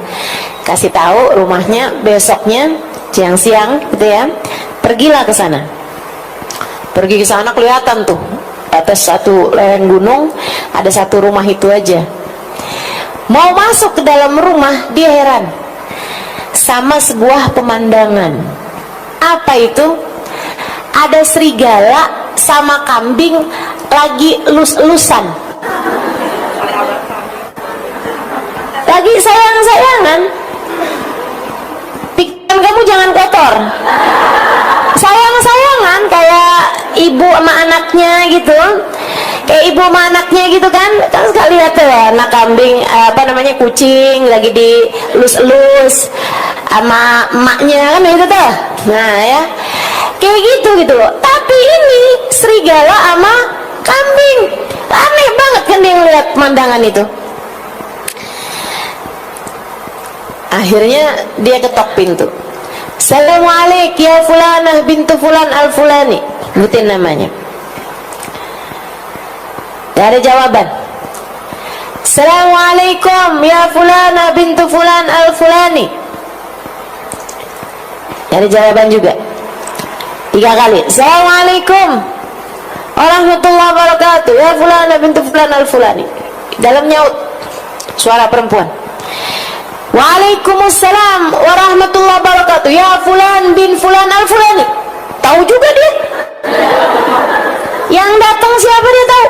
Kasih tahu rumahnya, besoknya siang-siang gitu ya. Pergilah ke sana. Pergi ke sana kelihatan tuh atas satu lereng gunung ada satu rumah itu aja. Mau masuk ke dalam rumah, dia heran sama sebuah pemandangan. Apa itu? Ada serigala sama kambing lagi elus-elusan, lagi sayang-sayangan. Pikiran kamu jangan kotor, sayang-sayangan kayak ibu sama anaknya gitu, kayak ibu sama anaknya gitu kan sekali lihat tuh anak kambing kucing lagi dielus-elus sama emaknya kan itu tuh. Nah ya kayak gitu loh. Tapi ini serigala sama kambing, aneh banget kan dia ngeliat pemandangan itu. Akhirnya dia ketok pintu. Assalamualaikum ya Fulanah bintu Fulan al-Fulani, sebutin namanya. Gak ada jawaban. Assalamualaikum ya Fulanah bintu Fulan al-Fulani. Gak ada jawaban juga. 3 kali. Assalamualaikum warahmatullahi wabarakatuh ya Fulanah bintu Fulan al-Fulani. Dalam nyaut suara perempuan. Waalaikumsalam warahmatullahi wabarakatuh ya Fulan bin Fulan al-Fulani. Tahu juga dia. Yang datang siapa dia tahu.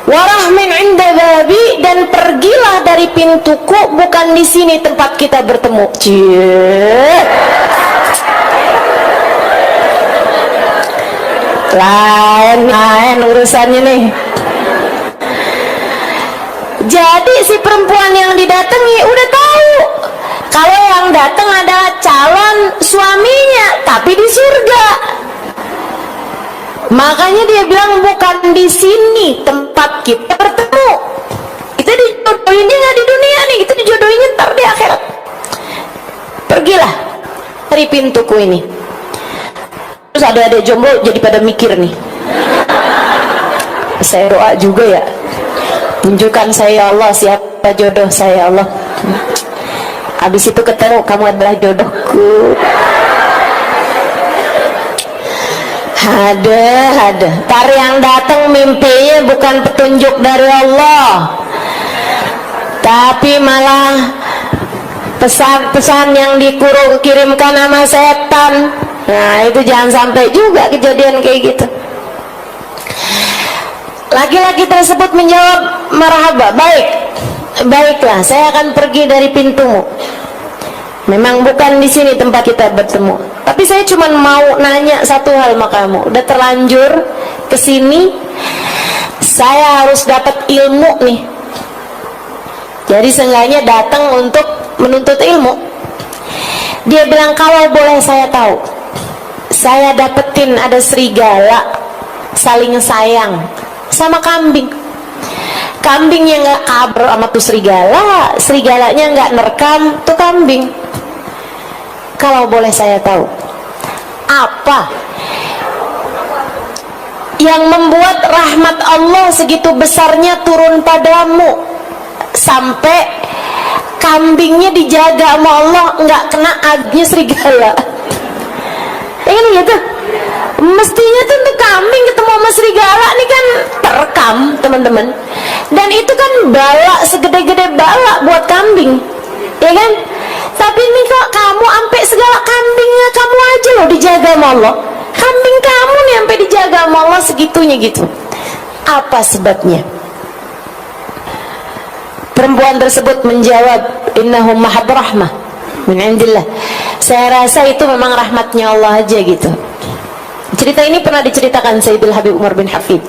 Warahmin inda babi, dan pergilah dari pintuku, bukan di sini tempat kita bertemu. Cie. Lain urusannya nih. Jadi si perempuan yang didatangi udah tahu kalau yang datang adalah calon suaminya, tapi di surga. Makanya dia bilang bukan di sini tempat kita bertemu. Kita dijodohinnya nggak di dunia nih, kita dijodohinnya ntar di akhirat. Pergilah dari pintuku ini. Terus ada jomblo jadi pada mikir nih. Saya doa juga ya. Tunjukkan saya ya Allah siapa jodoh saya ya Allah. Habis itu ketemu kamu adalah jodohku. Ada. Tar yang datang mimpinya bukan petunjuk dari Allah, tapi malah pesan-pesan yang dikirimkan sama setan. Nah itu jangan sampai juga kejadian kayak gitu. Laki-laki tersebut menjawab, marhaba, baiklah, saya akan pergi dari pintumu. Memang bukan di sini tempat kita bertemu, tapi saya cuma mau nanya satu hal sama kamu. Udah terlanjur ke sini, saya harus dapat ilmu nih. Jadi seenggaknya datang untuk menuntut ilmu. Dia bilang, kalau boleh saya tahu, saya dapetin ada serigala saling sayang sama kambing. Kambingnya nggak kabur sama tuh serigala, serigalanya nggak nerekam tuh kambing. Kalau boleh saya tahu, apa yang membuat rahmat Allah segitu besarnya turun padamu sampai kambingnya dijaga sama Allah nggak kena agnya serigala? Ini gitu. Mestinya tuh untuk kambing ketemu sama serigala nih kan terekam, teman-teman. Dan itu kan bala, segede-gede bala buat kambing, ya kan? Tapi ini kok kamu sampai segala kambingnya kamu aja loh dijaga sama Allah. Kambing kamu nih sampai dijaga sama Allah segitunya gitu. Apa sebabnya? Perempuan tersebut menjawab, innahu mahab rahmah min indillah. Saya rasa itu memang rahmatnya Allah aja gitu. Cerita ini pernah diceritakan Sayyidul Habib Umar bin Hafid.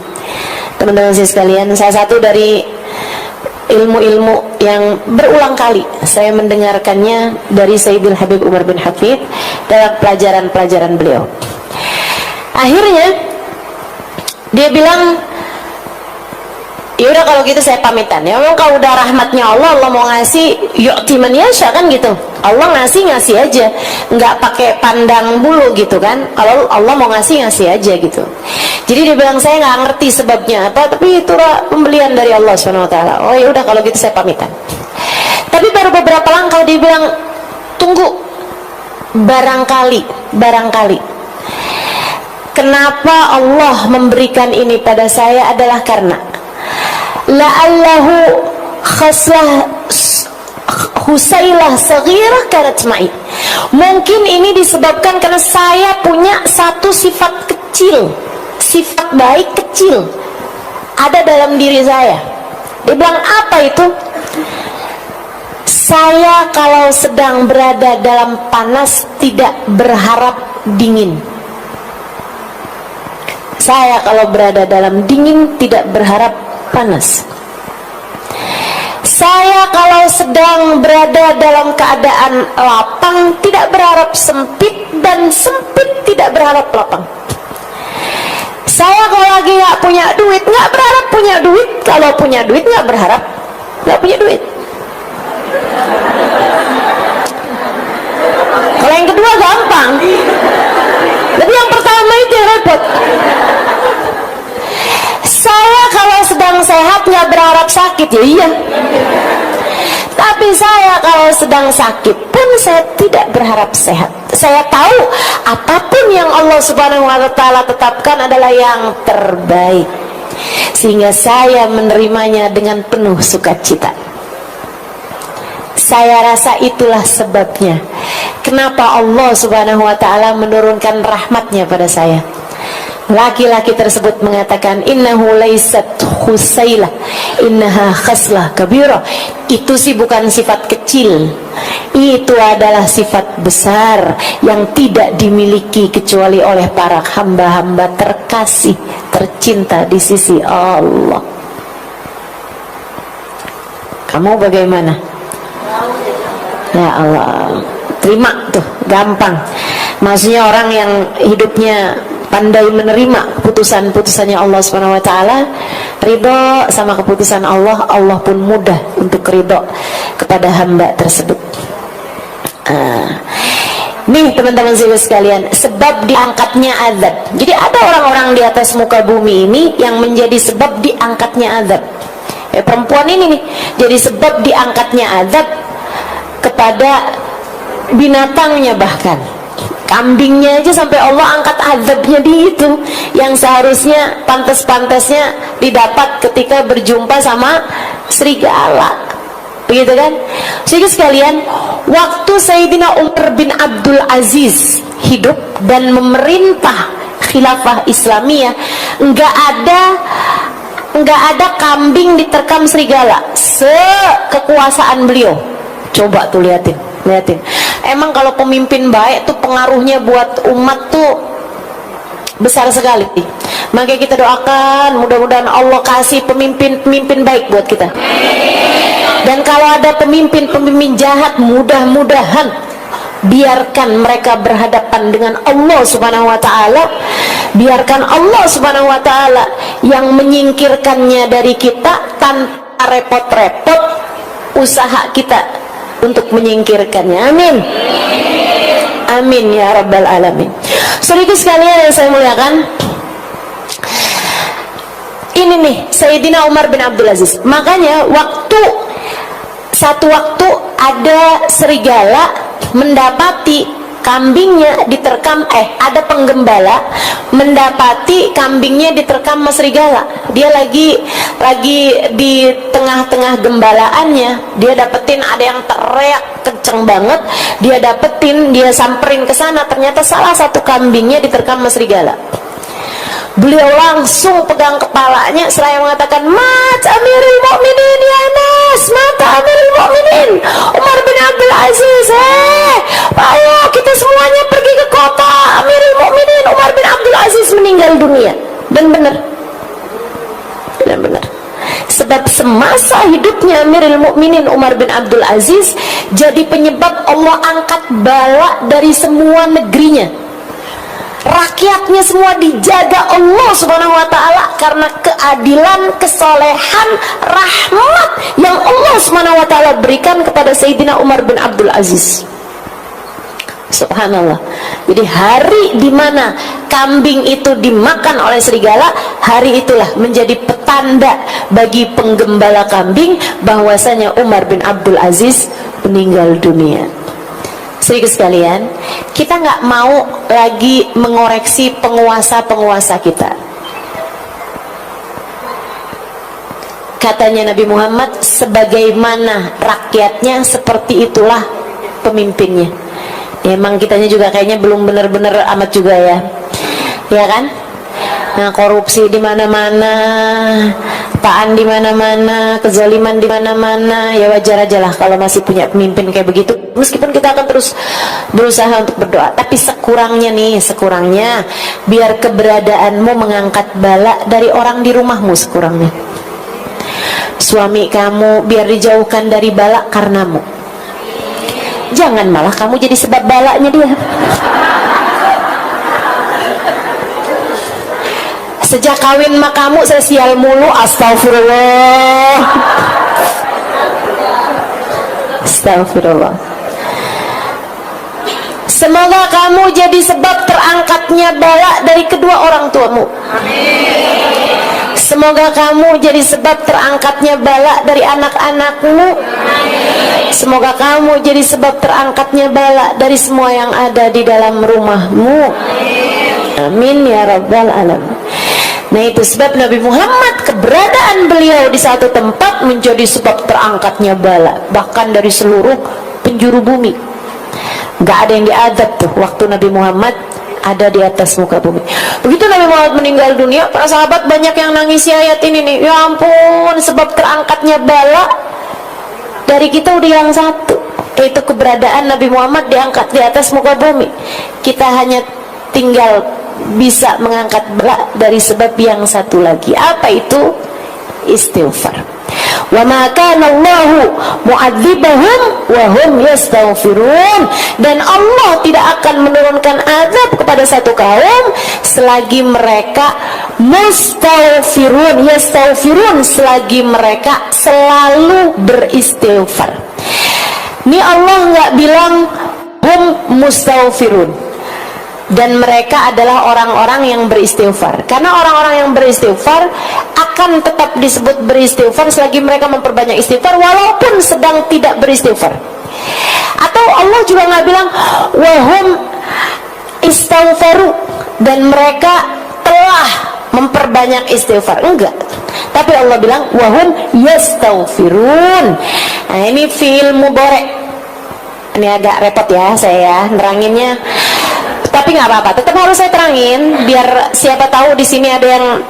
Teman-teman saya sekalian, salah satu dari ilmu-ilmu yang berulang kali saya mendengarkannya dari Sayyidul Habib Umar bin Hafid dalam pelajaran-pelajaran beliau. Akhirnya dia bilang, yaudah kalau gitu saya pamitan ya. Memang kalau udah rahmatnya Allah, Allah mau ngasih yu'ti man yasha kan gitu. Allah ngasih aja, nggak pakai pandang bulu gitu kan. Kalau Allah mau ngasih aja gitu. Jadi dia bilang, saya nggak ngerti sebabnya apa, tapi itu pembelian dari Allah SWT. Oh ya udah kalau gitu saya pamitan. Tapi baru beberapa langkah dia bilang, tunggu, barangkali. Kenapa Allah memberikan ini pada saya adalah karena la'allahu khaslah Husailah saghirah kanat ma'i. Mungkin ini disebabkan karena saya punya satu sifat kecil, sifat baik kecil ada dalam diri saya. Dia bilang, apa itu? Saya kalau sedang berada dalam panas tidak berharap dingin. Saya kalau berada dalam dingin tidak berharap panas. Saya kalau sedang berada dalam keadaan lapang tidak berharap sempit, dan sempit tidak berharap lapang. Saya kalau lagi nggak punya duit nggak berharap punya duit, kalau punya duit nggak berharap nggak punya duit. Kalau yang kedua gampang, tapi yang pertama itu yang repot. Saya kalau sedang sehat nggak berharap sakit, ya iya. Tapi saya kalau sedang sakit pun saya tidak berharap sehat. Saya tahu apapun yang Allah Subhanahu wa Ta'ala tetapkan adalah yang terbaik, sehingga saya menerimanya dengan penuh sukacita. Saya rasa itulah sebabnya kenapa Allah Subhanahu wa Ta'ala menurunkan rahmatnya pada saya. Laki-laki tersebut mengatakan, innahu laisat husailah, innaha khaslah kabirah. Itu sih bukan sifat kecil, itu adalah sifat besar yang tidak dimiliki kecuali oleh para hamba-hamba terkasih, tercinta di sisi Allah. Kamu bagaimana? Ya Allah, terima tuh, gampang. Maksudnya orang yang hidupnya pandai menerima keputusan-keputusannya Allah Subhanahu wa Ta'ala, ridho sama keputusan Allah, Allah pun mudah untuk ridho kepada hamba tersebut. Nih teman-teman sekalian, sebab diangkatnya azab. Jadi ada orang-orang di atas muka bumi ini yang menjadi sebab diangkatnya azab. Perempuan ini nih jadi sebab diangkatnya azab kepada binatangnya, bahkan kambingnya aja sampai Allah angkat azabnya di itu, yang seharusnya pantas-pantasnya didapat ketika berjumpa sama serigala. begitu kan? Jadi sekalian, waktu Sayyidina Umar bin Abdul Aziz hidup dan memerintah khilafah Islamiyah, nggak ada kambing diterkam serigala sekekuasaan beliau. Coba tuh liatin. Emang kalau pemimpin baik tuh pengaruhnya buat umat tuh besar sekali. Maka kita doakan mudah-mudahan Allah kasih pemimpin baik buat kita. Dan kalau ada pemimpin jahat, mudah-mudahan biarkan mereka berhadapan dengan Allah Subhanahu wa taala. Biarkan Allah Subhanahu wa taala yang menyingkirkannya dari kita tanpa repot-repot usaha kita untuk menyingkirkannya. Amin. Amin ya rabbal alamin. Saudara sekalian yang saya muliakan, ini nih Sayyidina Umar bin Abdul Aziz. Makanya satu waktu ada serigala mendapati kambingnya diterkam, ada penggembala mendapati kambingnya diterkam sama serigala. Dia lagi di tengah-tengah gembalaannya, dia dapetin ada yang teriak kenceng banget, dia samperin ke sana, ternyata salah satu kambingnya diterkam sama serigala. Beliau langsung pegang kepalanya seraya mengatakan, "Mat Amirul Mukminin ya Nas, mata Amirul Mukminin Umar bin Abdul Aziz. Ayo kita semuanya pergi ke kota. Amirul Mukminin Umar bin Abdul Aziz meninggal dunia." Dan benar. Sebab semasa hidupnya Amirul Mukminin Umar bin Abdul Aziz jadi penyebab Allah angkat bala dari semua negerinya. Rakyatnya semua dijaga Allah Subhanahu wa taala karena keadilan, kesolehan, rahmat yang Allah Subhanahu wa taala berikan kepada Sayyidina Umar bin Abdul Aziz. Subhanallah. Jadi hari di mana kambing itu dimakan oleh serigala, hari itulah menjadi petanda bagi penggembala kambing bahwasanya Umar bin Abdul Aziz meninggal dunia. Sedikit sekalian, kita nggak mau lagi mengoreksi penguasa-penguasa kita. Katanya Nabi Muhammad, sebagaimana rakyatnya seperti itulah pemimpinnya. Ya, emang kitanya juga kayaknya belum benar-benar amat juga ya kan? Nah, korupsi di mana-mana, taan di mana-mana, kezaliman di mana-mana. Ya wajar aja lah kalau masih punya pemimpin kayak begitu. Meskipun kita akan terus berusaha untuk berdoa, tapi sekurangnya biar keberadaanmu mengangkat bala dari orang di rumahmu sekurangnya. Suami kamu biar dijauhkan dari bala karenamu. Jangan malah kamu jadi sebab balanya dia. Sejak kawin sama kamu saya sial mulu, astagfirullah. Astagfirullah. Semoga kamu jadi sebab terangkatnya bala dari kedua orang tuamu. Amin. Semoga kamu jadi sebab terangkatnya bala dari anak-anakmu. Amin. Semoga kamu jadi sebab terangkatnya bala dari semua yang ada di dalam rumahmu. Amin. Amin ya rabbal alamin. Nah itu sebab Nabi Muhammad keberadaan beliau di satu tempat menjadi sebab terangkatnya bala bahkan dari seluruh penjuru bumi. Gak ada yang diadab tuh waktu Nabi Muhammad ada di atas muka bumi. Begitu Nabi Muhammad meninggal dunia, para sahabat banyak yang nangisi ayat ini nih. Ya ampun, sebab terangkatnya bala dari kita udah yang satu, yaitu keberadaan Nabi Muhammad diangkat di atas muka bumi. Kita hanya tinggal bisa mengangkat bala dari sebab yang satu lagi. Apa itu? Istighfar. Wa ma kana Allahu mu'adzibahum wa hum yastaghfirun. Dan Allah tidak akan menurunkan azab kepada satu kaum selagi mereka mustaghfirun, yastaghfirun, selagi mereka selalu beristighfar. Ini Allah nggak bilang hum mustaghfirun dan mereka adalah orang-orang yang beristighfar, karena orang-orang yang beristighfar akan tetap disebut beristighfar selagi mereka memperbanyak istighfar walaupun sedang tidak beristighfar. Atau Allah juga nggak bilang wahum istighfaru dan mereka telah memperbanyak istighfar, enggak. Tapi Allah bilang wahum yastaghfirun. Nah, ini fi'il mudhari'. Ini agak repot ya saya neranginnya. Tapi nggak apa-apa, tetap harus saya terangin biar siapa tahu di sini ada yang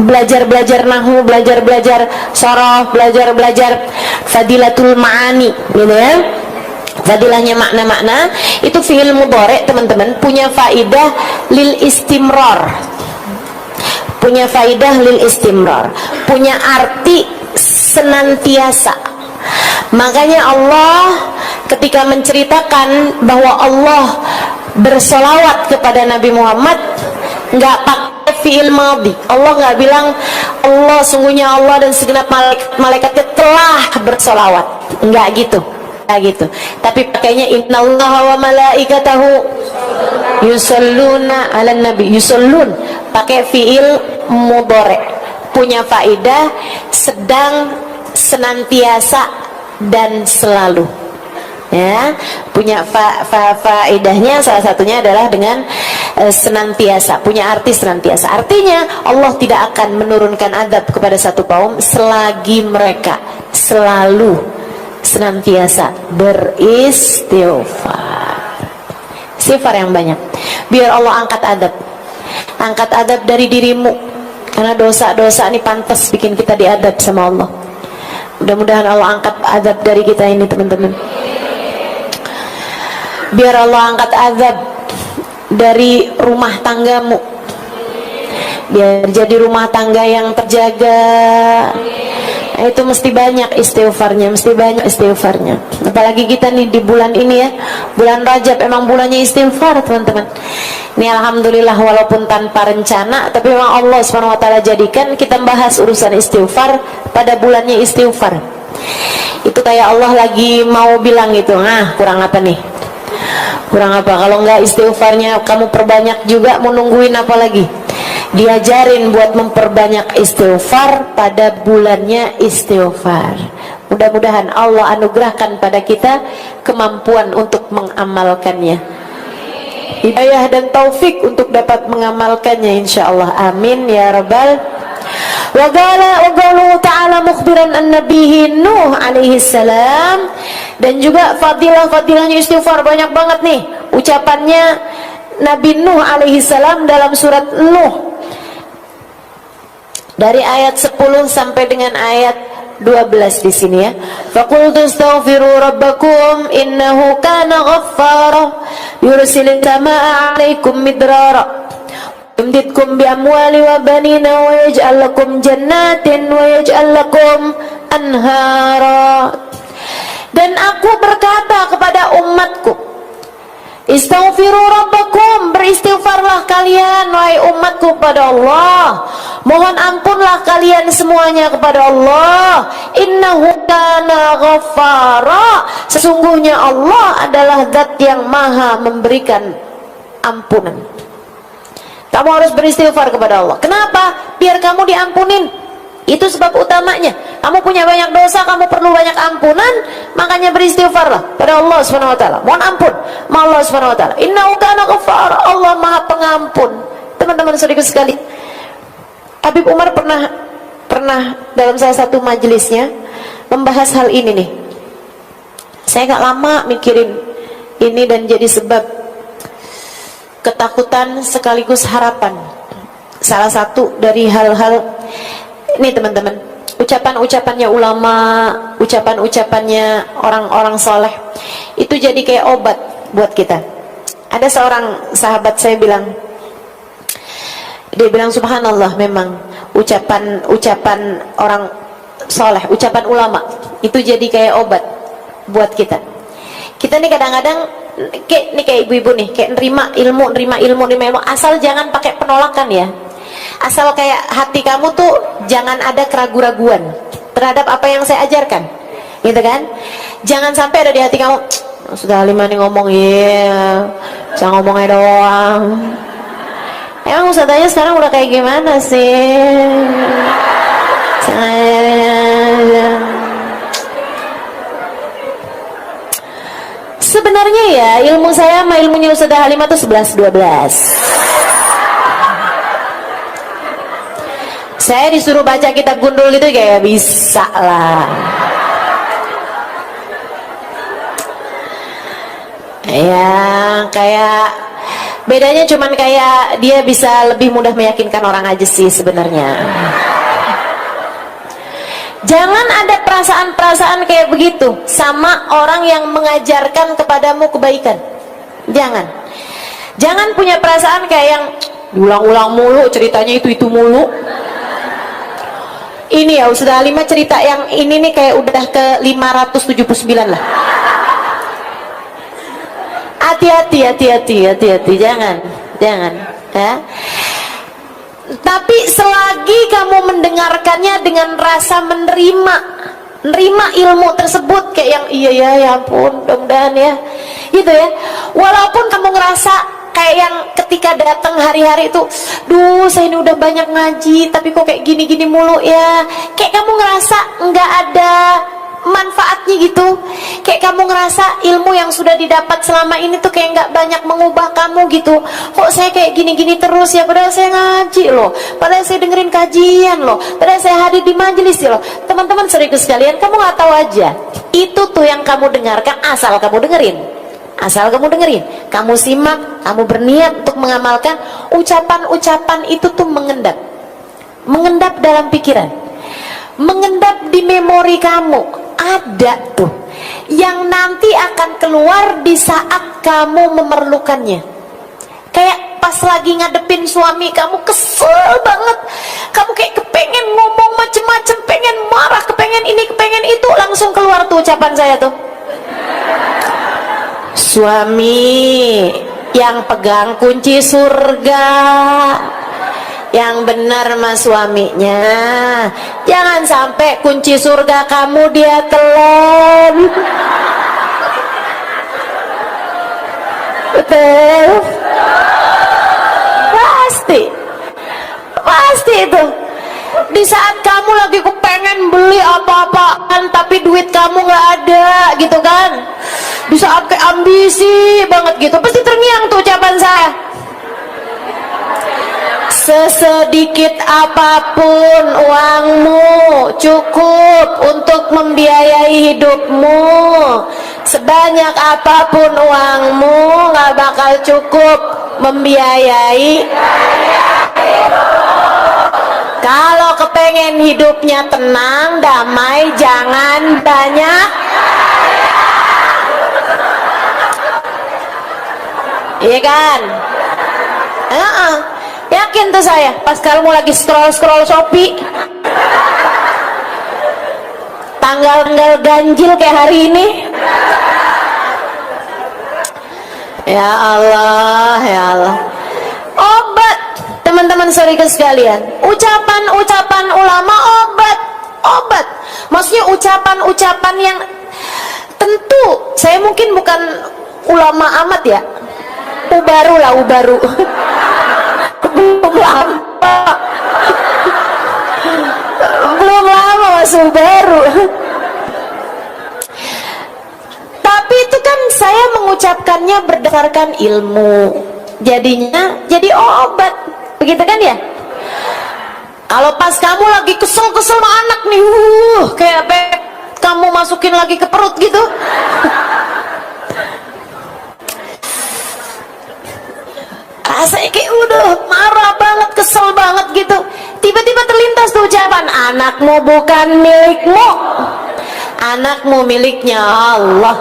belajar nahwu, belajar sorof, belajar fadilatul ma'ani, gitu ya. Fadilahnya makna-makna itu fi'il mudhari' teman-teman punya faidah lil istimrar. Punya faidah lil istimrar, punya arti senantiasa. Makanya Allah ketika menceritakan bahwa Allah bersolawat kepada Nabi Muhammad nggak pakai fi'il madhi. Allah nggak bilang Allah, sungguhnya Allah dan segenap malaikatnya telah bersolawat, nggak gitu, tapi pakainya innallaha wa malaikatahu yusalluna 'alan nabi. Yusallun pakai fi'il mudhari', punya faidah sedang, senantiasa dan selalu. Ya, punya faedahnya salah satunya adalah dengan senantiasa, punya arti senantiasa. Artinya Allah tidak akan menurunkan azab kepada satu kaum selagi mereka selalu senantiasa beristighfar. Istighfar yang banyak biar Allah angkat adab dari dirimu, karena dosa-dosa ini pantas bikin kita diadab sama Allah. Mudah-mudahan Allah angkat adab dari kita ini teman-teman. Biar Allah angkat azab dari rumah tanggamu, biar jadi rumah tangga yang terjaga. Nah, itu mesti banyak istighfarnya, apalagi kita nih di bulan ini ya, bulan Rajab, emang bulannya istighfar teman-teman. Ini alhamdulillah walaupun tanpa rencana, tapi memang Allah SWT jadikan kita bahas urusan istighfar pada bulannya istighfar. Itu kayak Allah lagi mau bilang gitu, nah kurang apa nih? Kurang apa? Kalau enggak istighfarnya kamu perbanyak juga, mau nungguin apa lagi? Diajarin buat memperbanyak istighfar pada bulannya istighfar. Mudah-mudahan Allah anugerahkan pada kita kemampuan untuk mengamalkannya, hidayah dan taufik untuk dapat mengamalkannya, insyaallah. Amin ya rabbal. Wa qala ta'ala mukhbiran an nabihi Nuh alaihi salam. Dan juga fadilahnya istighfar banyak banget nih ucapannya Nabi Nuh alaihi salam dalam surat Nuh, dari ayat 10 sampai dengan ayat 12 di sini ya. Faqultu astaghfiru rabbakum innahu kana ghaffara yursilis samaa'a 'alaikum midrara yumditkum bi amwali wa banina wa yaj'al lakum jannatin wa yaj'al lakum anhara. Dan aku berkata kepada umatku, istaghfiru rabbakum, beristighfarlah kalian wahai umatku kepada Allah, mohon ampunlah kalian semuanya kepada Allah. Innahu kana ghaffara, sesungguhnya Allah adalah zat yang maha memberikan ampunan. Kamu harus beristighfar kepada Allah. Kenapa? Biar kamu diampunin. Itu sebab utamanya. Kamu punya banyak dosa, kamu perlu banyak ampunan, makanya beristighfarlah pada Allah Subhanahu wa taala. Mohon ampun sama Allah Subhanahu wa taala. Innahu kana ghaffar, Allah Maha Pengampun. Teman-teman saudaraku sekali, Habib Umar pernah dalam salah satu majelisnya membahas hal ini nih. Saya gak lama mikirin ini dan jadi sebab ketakutan sekaligus harapan. Salah satu dari hal-hal ini teman-teman, ucapan-ucapannya ulama, ucapan-ucapannya orang-orang soleh, itu jadi kayak obat buat kita. Ada seorang sahabat saya bilang, dia bilang subhanallah, memang ucapan orang soleh, ucapan ulama itu jadi kayak obat buat kita. Kita nih kadang-kadang kayak ibu-ibu nih, kayak nerima ilmu, asal jangan pakai penolakan ya. Asal kayak hati kamu tuh jangan ada keraguan-raguan terhadap apa yang saya ajarkan, gitu kan? Jangan sampai ada di hati kamu, sudah Halimah nih ngomong, saya ngomongnya doang. Emang ustadzanya sekarang udah kayak gimana sih? Sebenarnya ya ilmu saya sama ilmunya Ustazah Halimah tuh 11-12. Saya disuruh baca kitab gundul gitu kayak bisa lah. Ya kayak bedanya cuman kayak dia bisa lebih mudah meyakinkan orang aja sih sebenarnya. Jangan ada perasaan-perasaan kayak begitu sama orang yang mengajarkan kepadamu kebaikan. Jangan punya perasaan kayak yang diulang-ulang mulu, ceritanya itu mulu. Ini ya Ustazah Halimah cerita yang ini nih kayak udah ke 579 lah. Hati-hati, jangan ya. Tapi selagi kamu mendengarkannya dengan rasa menerima ilmu tersebut kayak yang iya ya ampun, mudah-mudahan ya gitu ya. Walaupun kamu ngerasa kayak yang ketika datang hari-hari itu, duh saya ini udah banyak ngaji tapi kok kayak gini-gini mulu ya, kayak kamu ngerasa nggak ada manfaatnya gitu, kayak kamu ngerasa ilmu yang sudah didapat selama ini tuh kayak nggak banyak mengubah kamu gitu. Kok saya kayak gini-gini terus ya, padahal saya ngaji loh, padahal saya dengerin kajian loh, padahal saya hadir di majelis loh. Teman-teman serius sekalian, kamu nggak tahu aja itu tuh yang kamu dengarkan asal kamu dengerin, kamu simak, kamu berniat untuk mengamalkan. Ucapan-ucapan itu tuh mengendap dalam pikiran, mengendap di memori kamu. Ada tuh yang nanti akan keluar di saat kamu memerlukannya. Kayak pas lagi ngadepin suami kamu kesel banget, kamu kayak kepengen ngomong macem-macem, pengen marah, kepengen ini, kepengen itu, langsung keluar tuh ucapan saya tuh. Suami yang pegang kunci surga, yang benar mas suaminya, jangan sampai kunci surga kamu dia telan. Betul, pasti itu. Di saat kamu lagi kepengen beli apa-apaan tapi duit kamu nggak ada gitu kan, di saat kayak ambisi banget gitu, pasti terngiang tuh ucapan saya. Sesedikit apapun uangmu cukup untuk membiayai hidupmu, sebanyak apapun uangmu gak bakal cukup membiayai. Kalau kepengen hidupnya tenang, damai, jangan banyak. Iya kan? Yakin tuh saya, pas kamu lagi scroll Shopee, tanggal ganjil kayak hari ini, ya Allah. Obat, teman-teman saudara sekalian, ucapan ulama obat. Maksudnya ucapan yang tentu, saya mungkin bukan ulama amat ya, ubaru belum lama masuk baru. Tapi itu kan saya mengucapkannya berdasarkan ilmu, jadinya jadi obat, begitu kan ya. Kalau pas kamu lagi kesel sama anak nih, kayak kamu masukin lagi ke perut gitu, rasanya kayak udah marah banget, kesel banget gitu. Tiba-tiba terlintas tuh ucapan, anakmu bukan milikmu, anakmu miliknya Allah.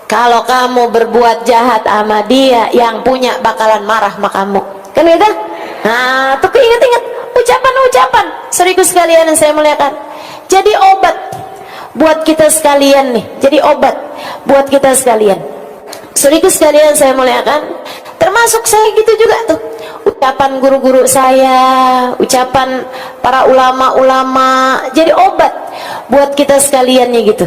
Kalau kamu berbuat jahat sama dia, yang punya bakalan marah sama kamu, kan gitu. Nah, tapi ingat ucapan serius sekalian yang saya muliakan, jadi obat buat kita sekalian nih, jadi obat buat kita sekalian. Serius sekalian saya muliakan, termasuk saya gitu juga tuh. Ucapan guru-guru saya, ucapan para ulama-ulama, jadi obat buat kita sekaliannya gitu.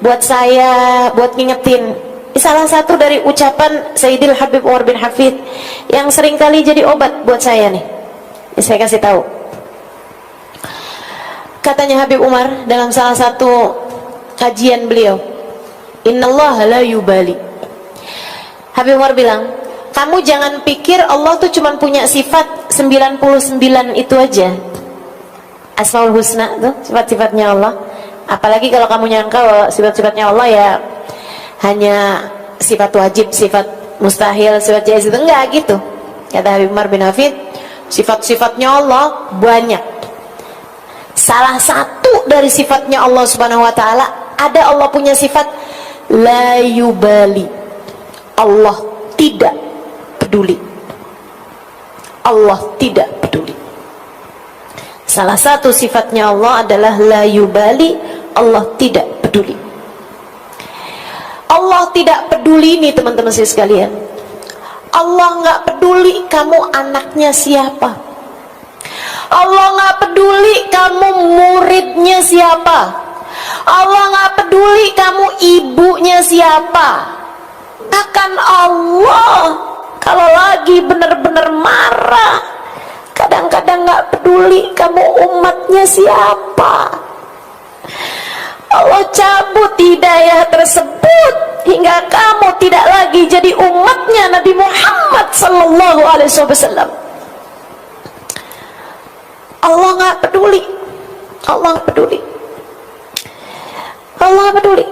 Buat saya, buat ngingetin. Salah satu dari ucapan Sayyidil Habib Umar bin Hafid yang seringkali jadi obat buat saya nih. Ini saya kasih tahu. Katanya Habib Umar dalam salah satu kajian beliau, Innallaha la yubali. Habib Umar bilang, kamu jangan pikir Allah tuh cuma punya sifat 99 itu aja. Asmaul Husna tuh sifat-sifatnya Allah. Apalagi kalau kamu nyangka bahwa sifat-sifatnya Allah ya hanya sifat wajib, sifat mustahil, sifat jaiz, itu enggak gitu. Kata Habib Umar bin Hafid, sifat-sifatnya Allah banyak. Salah satu dari sifatnya Allah Subhanahu wa taala, ada Allah punya sifat la yubali. Allah tidak peduli. Allah tidak peduli. Salah satu sifatnya Allah adalah la yubali, Allah tidak peduli. Allah tidak peduli nih teman-teman saya sekalian. Allah nggak peduli kamu anaknya siapa. Allah nggak peduli kamu muridnya siapa. Allah nggak peduli kamu ibunya siapa. Akan Allah kalau lagi benar-benar marah, kadang-kadang nggak peduli kamu umatnya siapa. Allah cabut hidayah tersebut hingga kamu tidak lagi jadi umatnya Nabi Muhammad sallallahu alaihi wasallam. Allah nggak peduli. Allah peduli. Allah peduli.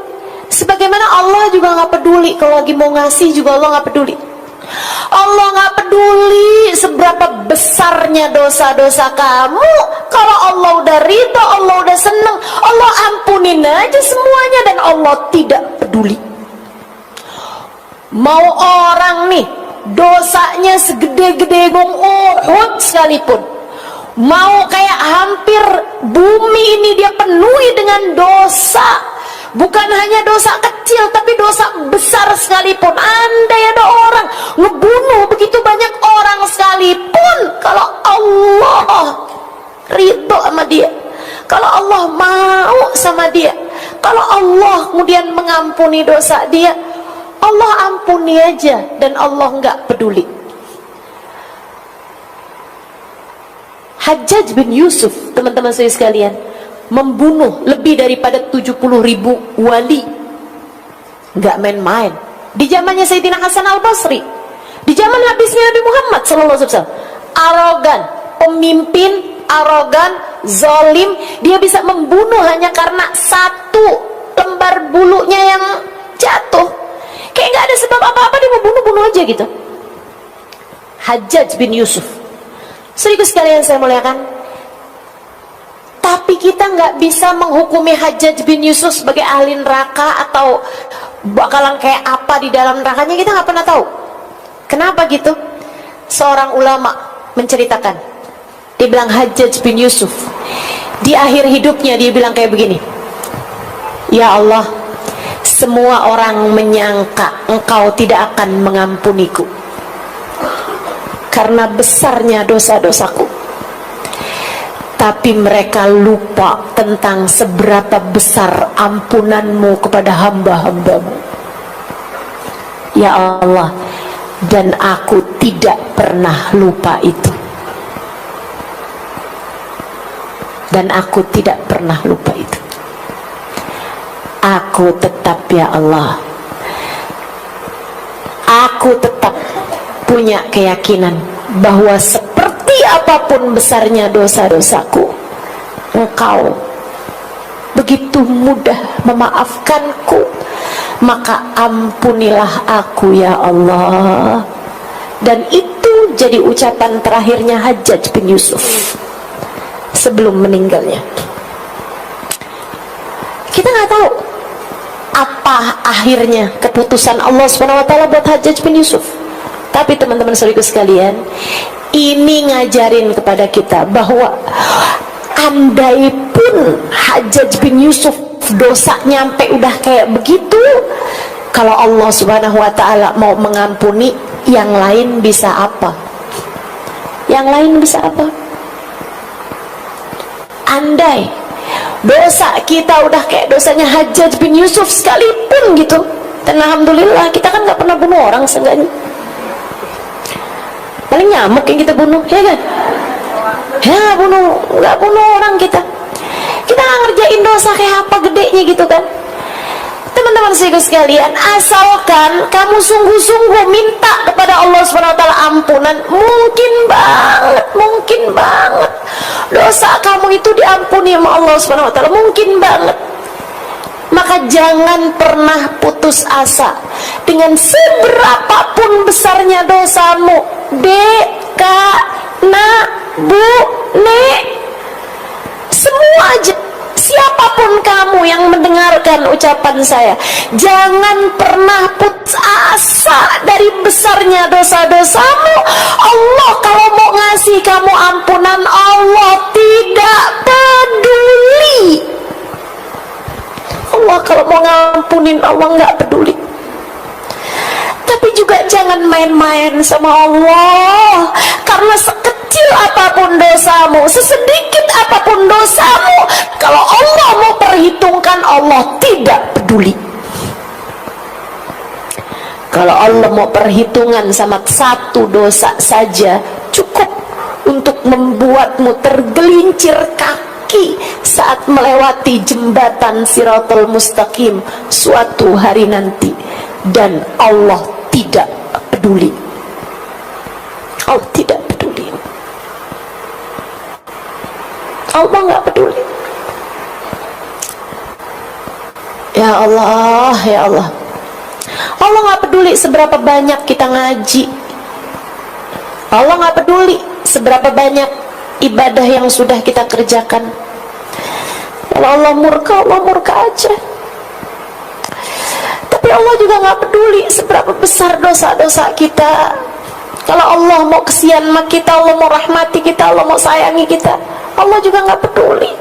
Sebagaimana Allah juga nggak peduli kalau lagi mau ngasih juga Allah nggak peduli. Allah nggak peduli seberapa besarnya dosa-dosa kamu. Kalau Allah udah ridho, Allah udah seneng, Allah ampunin aja semuanya dan Allah tidak peduli. Mau orang nih dosanya segede-gede gunung Uhud sekalipun, mau kayak hampir bumi ini dia penuhi dengan dosa, bukan hanya dosa kecil tapi dosa besar sekalipun. Andai ada orang ngebunuh begitu banyak orang sekalipun, kalau Allah ridho sama dia, kalau Allah mau sama dia, kalau Allah kemudian mengampuni dosa dia, Allah ampuni aja dan Allah nggak peduli. Hajjaj bin Yusuf, teman-teman saya sekalian, membunuh lebih daripada 70.000 wali. Nggak main-main. Di zamannya Sayyidina Hasan al-Basri, di zaman habisnya Nabi Muhammad SAW, arogan, pemimpin arogan, zalim, dia bisa membunuh hanya karena satu lembar bulunya yang jatuh. Kayak nggak ada sebab apa-apa dia mau bunuh-bunuh aja gitu. Hajjaj bin Yusuf. Serius sekalian saya muliakan. Tapi kita nggak bisa menghukumi Hajjaj bin Yusuf sebagai ahli neraka atau bakalan kayak apa di dalam nerakanya, kita nggak pernah tahu. Kenapa gitu? Seorang ulama menceritakan, dia bilang Hajjaj bin Yusuf di akhir hidupnya dia bilang kayak begini, ya Allah, semua orang menyangka engkau tidak akan mengampuniku karena besarnya dosa-dosaku, tapi mereka lupa tentang seberapa besar ampunanmu kepada hamba-hambamu. Ya Allah, dan aku tidak pernah lupa itu. Dan aku tidak pernah lupa itu. Aku tetap, ya Allah, aku tetap punya keyakinan bahwa seperti apapun besarnya dosa-dosaku, engkau begitu mudah memaafkanku, maka ampunilah aku ya Allah. Dan itu jadi ucapan terakhirnya Hajjaj bin Yusuf sebelum meninggalnya. Kita nggak tahu apa akhirnya keputusan Allah SWT buat Hajjaj bin Yusuf. Tapi teman-teman saudaraku sekalian, ini ngajarin kepada kita bahwa andai pun Hajjaj bin Yusuf dosanya sampai udah kayak begitu, kalau Allah Subhanahu wa taala mau mengampuni, yang lain bisa apa? Yang lain bisa apa? Andai dosa kita udah kayak dosanya Hajjaj bin Yusuf sekalipun gitu, dan alhamdulillah kita kan nggak pernah bunuh orang seenggaknya. Paling nyamuk yang kita bunuh, ya kan? Ya nggak bunuh orang kita. Kita nggak ngerjain dosa kayak apa gedenya gitu kan? Teman-teman Teman-teman sekalian, asalkan kamu sungguh-sungguh minta kepada Allah SWT ampunan, mungkin banget dosa kamu itu diampuni sama Allah SWT, mungkin banget. Maka jangan pernah putus asa dengan seberapapun besarnya dosamu. Dek, kak, nak, bu, nek, semua aja, siapapun kamu yang mendengarkan ucapan saya, jangan pernah putus asa dari besarnya dosa-dosamu. Allah kalau mau ngasih kamu ampunan, Allah tidak peduli. Allah kalau mau ngampunin, Allah nggak peduli. Tapi juga jangan main-main sama Allah, karena sekecil apapun dosamu, sesedikit apapun dosamu, kalau Allah mau perhitungkan, Allah tidak peduli. Kalau Allah mau perhitungan sama satu dosa saja, cukup untuk membuatmu tergelincir kaki saat melewati jembatan Siratal Mustaqim suatu hari nanti, dan Allah tidak peduli. Allah tidak peduli. Allah nggak peduli. Ya Allah, ya Allah. Allah nggak peduli seberapa banyak kita ngaji. Allah nggak peduli seberapa banyak ibadah yang sudah kita kerjakan. Kalau Allah murka aja. Tapi Allah juga nggak peduli seberapa besar dosa-dosa kita. Kalau Allah mau kesian sama kita, Allah mau rahmati kita, Allah mau sayangi kita, Allah juga nggak peduli.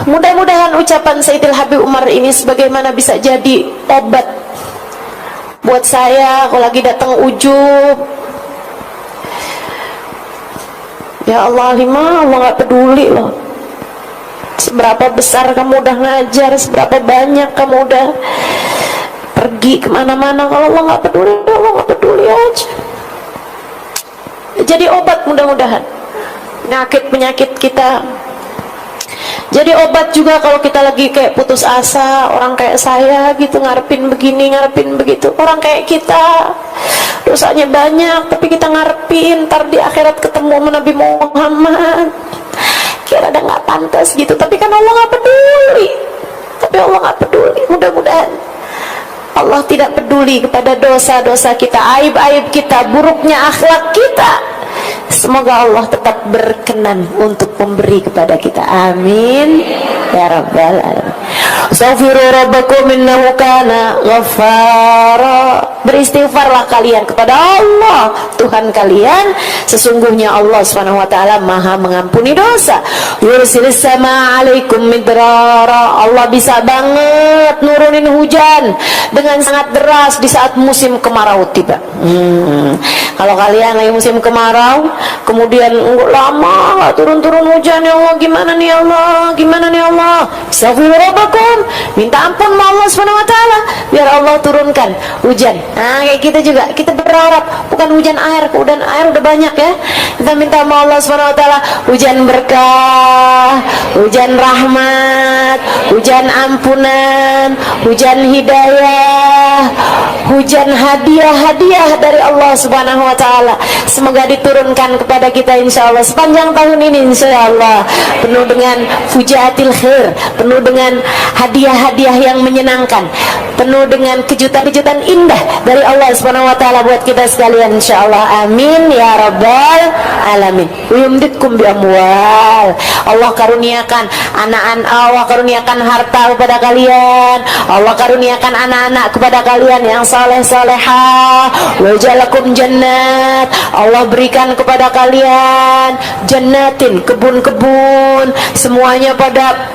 Mudah-mudahan ucapan Sayyidil Habib Umar ini sebagaimana bisa jadi obat buat saya kalau lagi datang ujub. Ya Allah, Allah nggak peduli loh. Seberapa besar kamu udah ngajar, seberapa banyak kamu udah pergi kemana-mana, kalau Allah nggak peduli, Allah nggak peduli aja. Jadi obat mudah-mudahan penyakit kita. Jadi obat juga kalau kita lagi kayak putus asa, orang kayak saya gitu, ngarepin begini, ngarepin begitu. Orang kayak kita dosanya banyak, tapi kita ngarepin ntar di akhirat ketemu sama Nabi Muhammad, kira ada nggak pantas gitu. Tapi kan Allah nggak peduli. Tapi Allah nggak peduli. Mudah-mudahan Allah tidak peduli kepada dosa-dosa kita, aib-aib kita, buruknya akhlak kita. Semoga Allah tetap berkenan untuk memberi kepada kita. Amin ya rabbal alamin. Astaghfiru rabbakum innahu kana ghaffara. Beristighfarlah kalian kepada Allah Tuhan kalian, sesungguhnya Allah SWT Maha mengampuni dosa. Yursilis sama alaikum midrara. Allah bisa banget nurunin hujan dengan sangat deras di saat musim kemarau tiba. Kalau kalian lagi musim kemarau, kemudian lama nggak turun-turun hujan, ya Allah gimana nih Allah, gimana nih Allah? Astaghfirullah, minta ampun sama Allah SWT biar Allah turunkan hujan. Nah kayak kita juga, kita berharap bukan hujan air udah banyak ya. Kita minta sama Allah SWT hujan berkah, hujan rahmat, hujan ampunan, hujan hidayah, hujan hadiah-hadiah dari Allah Subhanahu wa Ta'ala. Semoga diturunkan kepada kita insyaallah sepanjang tahun ini, insyaallah penuh dengan fujaatil khair, penuh dengan hadiah-hadiah yang menyenangkan, penuh dengan kejutan-kejutan indah dari Allah Subhanahu wa Ta'ala buat kita sekalian insyaallah. Amin ya rabbal alamin. Yumditkum bi amwal. Allah karuniakan anak-anak, Allah karuniakan harta kepada kalian, Allah karuniakan anak-anak kepada kalian yang saleh-salehah. Wa ja'alakum jannat. Allah berikan kepada kalian jannatin, kebun-kebun, semuanya pada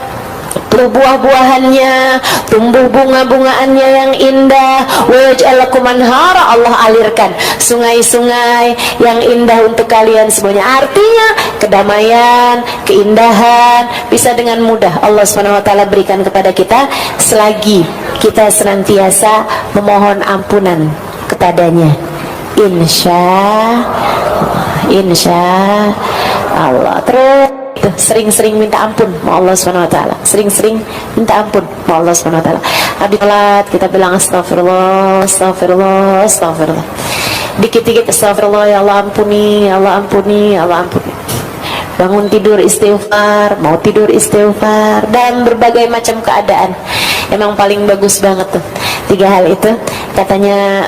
buah-buahannya, tumbuh bunga-bungaannya yang indah. Wa yaj'alakum anhara. Allah alirkan sungai-sungai yang indah untuk kalian semuanya. Artinya kedamaian, keindahan bisa dengan mudah Allah Subhanahu wa Ta'ala berikan kepada kita selagi kita senantiasa memohon ampunan kepadanya. Insya Allah. Terus tuh sering-sering minta ampun sama Allah Subhanahu wa taala. Sering-sering minta ampun sama Allah Subhanahu wa taala. Habis salat kita bilang astagfirullah, astagfirullah, astagfirullah. Dikit-dikit astagfirullah, ya Allah ampuni, ya Allah ampuni, ya Allah ampuni. Bangun tidur istighfar, mau tidur istighfar, dan berbagai macam keadaan. Emang paling bagus banget tuh 3 hal itu. Katanya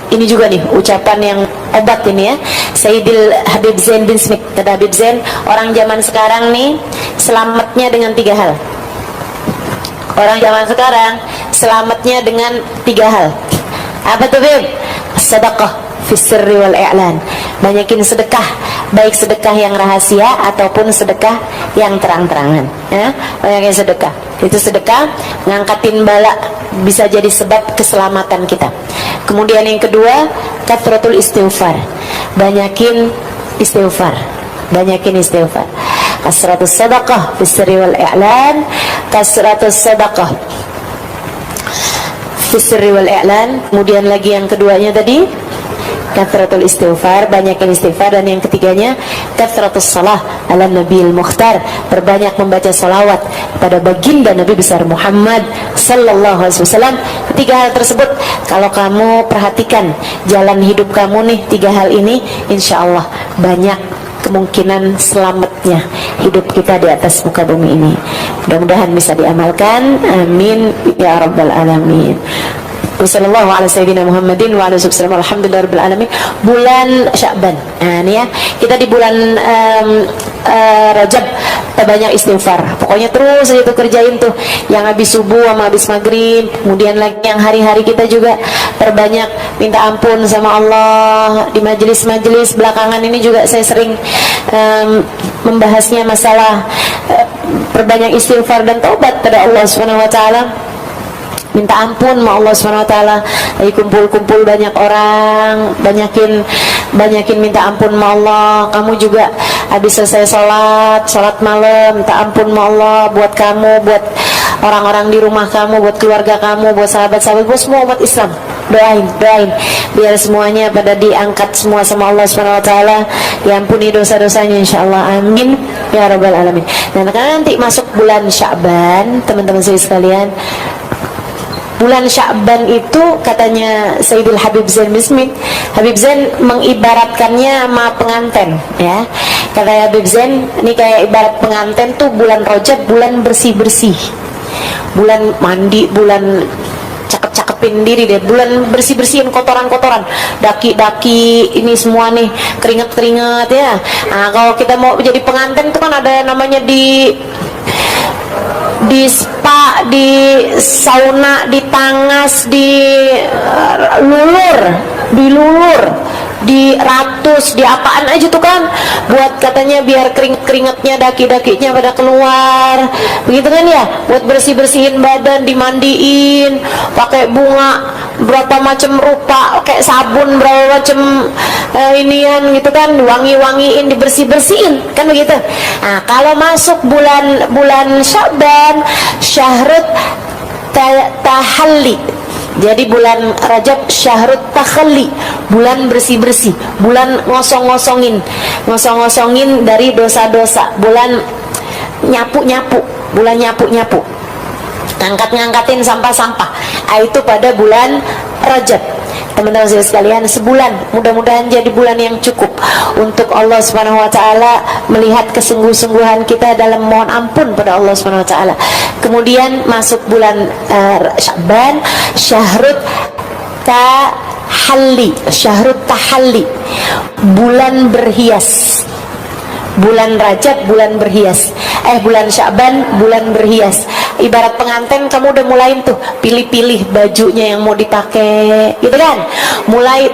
ini juga nih ucapan yang obat ini ya, Sayyidil Habib Zain bin Smith. Kata Habib Zain, orang zaman sekarang nih selamatnya dengan 3 hal. Orang zaman sekarang selamatnya dengan 3 hal. Apa tuh Bib? Sedekah fis sirri wal i'lan. Banyakin sedekah, baik sedekah yang rahasia ataupun sedekah yang terang-terangan ya. Banyakin sedekah, itu sedekah ngangkatin bala, bisa jadi sebab keselamatan kita. Kemudian yang kedua, kathratul istighfar. Banyakin istighfar, banyakin istighfar. Kasratus sadaqah fis sirri wal i'lan, kasratus sadaqah fis sirri wal i'lan. Kemudian lagi yang keduanya tadi kathratul istighfar, banyakin istighfar. Dan yang ketiganya kathratus salah ala Nabil Mukhtar, perbanyak membaca salawat pada baginda Nabi besar Muhammad sallallahu alaihi wasallam. 3 hal tersebut kalau kamu perhatikan jalan hidup kamu nih, 3 hal ini insyaallah banyak kemungkinan selamatnya hidup kita di atas muka bumi ini. Mudah-mudahan bisa diamalkan, amin ya rabbal alamin. Wassallallahu ala sayyidina Muhammadin wa ala sallam. Alhamdulillahirabbil alamin. Bulan Sya'ban. Nah, ini ya, kita di bulan Rajab banyak istighfar. Pokoknya terus aja tuh kerjain tuh yang habis subuh sama habis maghrib. Kemudian lagi yang hari-hari kita juga perbanyak minta ampun sama Allah. Di majelis-majelis belakangan ini juga saya sering membahasnya masalah perbanyak istighfar dan taubat pada Allah Subhanahu wa taala. Minta ampun sama Allah Subhanahu wa taala. Lagi kumpul-kumpul banyak orang, banyakin minta ampun sama Allah. Kamu juga habis selesai sholat malam, minta ampun sama Allah buat kamu, buat orang-orang di rumah kamu, buat keluarga kamu, buat sahabat-sahabat, buat semua umat Islam. Doain biar semuanya pada diangkat semua sama Allah Subhanahu wa taala, diampuni dosa-dosanya insyaallah, amin ya rabbal alamin. Dan karena nanti masuk bulan Sya'ban, teman-teman saya sekalian, bulan Sya'ban itu katanya Sayyidul Habib Zain bin Smith, Habib Zain mengibaratkannya sama pengantin ya. Kata Habib Zain, ini kayak ibarat pengantin tuh bulan Rajab, bulan bersih-bersih, bulan mandi, bulan cakep-cakepin diri deh, bulan bersih-bersihin kotoran-kotoran, daki-daki ini semua nih, keringet-keringet ya. Nah, kalau kita mau jadi pengantin tuh kan ada namanya di spa, di sauna, di tangas, di lulur, di ratus, di apaan aja tuh kan, buat katanya biar keringetnya, daki-dakinya pada keluar, begitu kan ya, buat bersih-bersihin badan, dimandiin, pakai bunga berapa macam rupa, kayak sabun berapa macam inian gitu kan, wangi-wangiin, dibersih-bersihin kan begitu. Nah, kalau masuk bulan Sya'ban, syahrut tahalli. Jadi bulan Rajab syahrut takhalli, bulan bersih-bersih, bulan ngosong-ngosongin dari dosa-dosa, bulan nyapu-nyapu, bulan nyapu-nyapu, ngangkatin sampah-sampah. Itu pada bulan Rajab. Teman-teman sekalian, sebulan, mudah-mudahan jadi bulan yang cukup untuk Allah Subhanahu wa taala melihat kesungguh-sungguhan kita dalam mohon ampun pada Allah Subhanahu wa taala. Kemudian masuk bulan Sya'ban, syahrut tahalli, bulan berhias. Bulan Rajab bulan berhias, bulan Sya'ban bulan berhias. Ibarat pengantin, kamu udah mulai tuh pilih-pilih bajunya yang mau dipakai, gitu kan? Mulai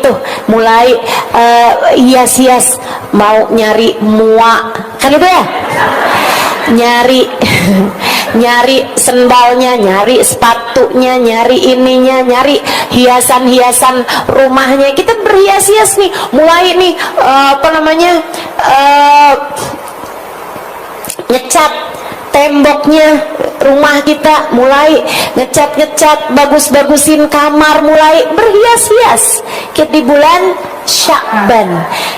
hias-hias, mau nyari muak, kan itu ya? Nyari sendalnya, nyari sepatunya, nyari ininya, nyari hiasan-hiasan rumahnya. Kita berhias-hias nih, mulai nih ngecat temboknya rumah kita, mulai ngecat, bagus-bagusin kamar, mulai berhias-hias. Kita di bulan Sya'ban.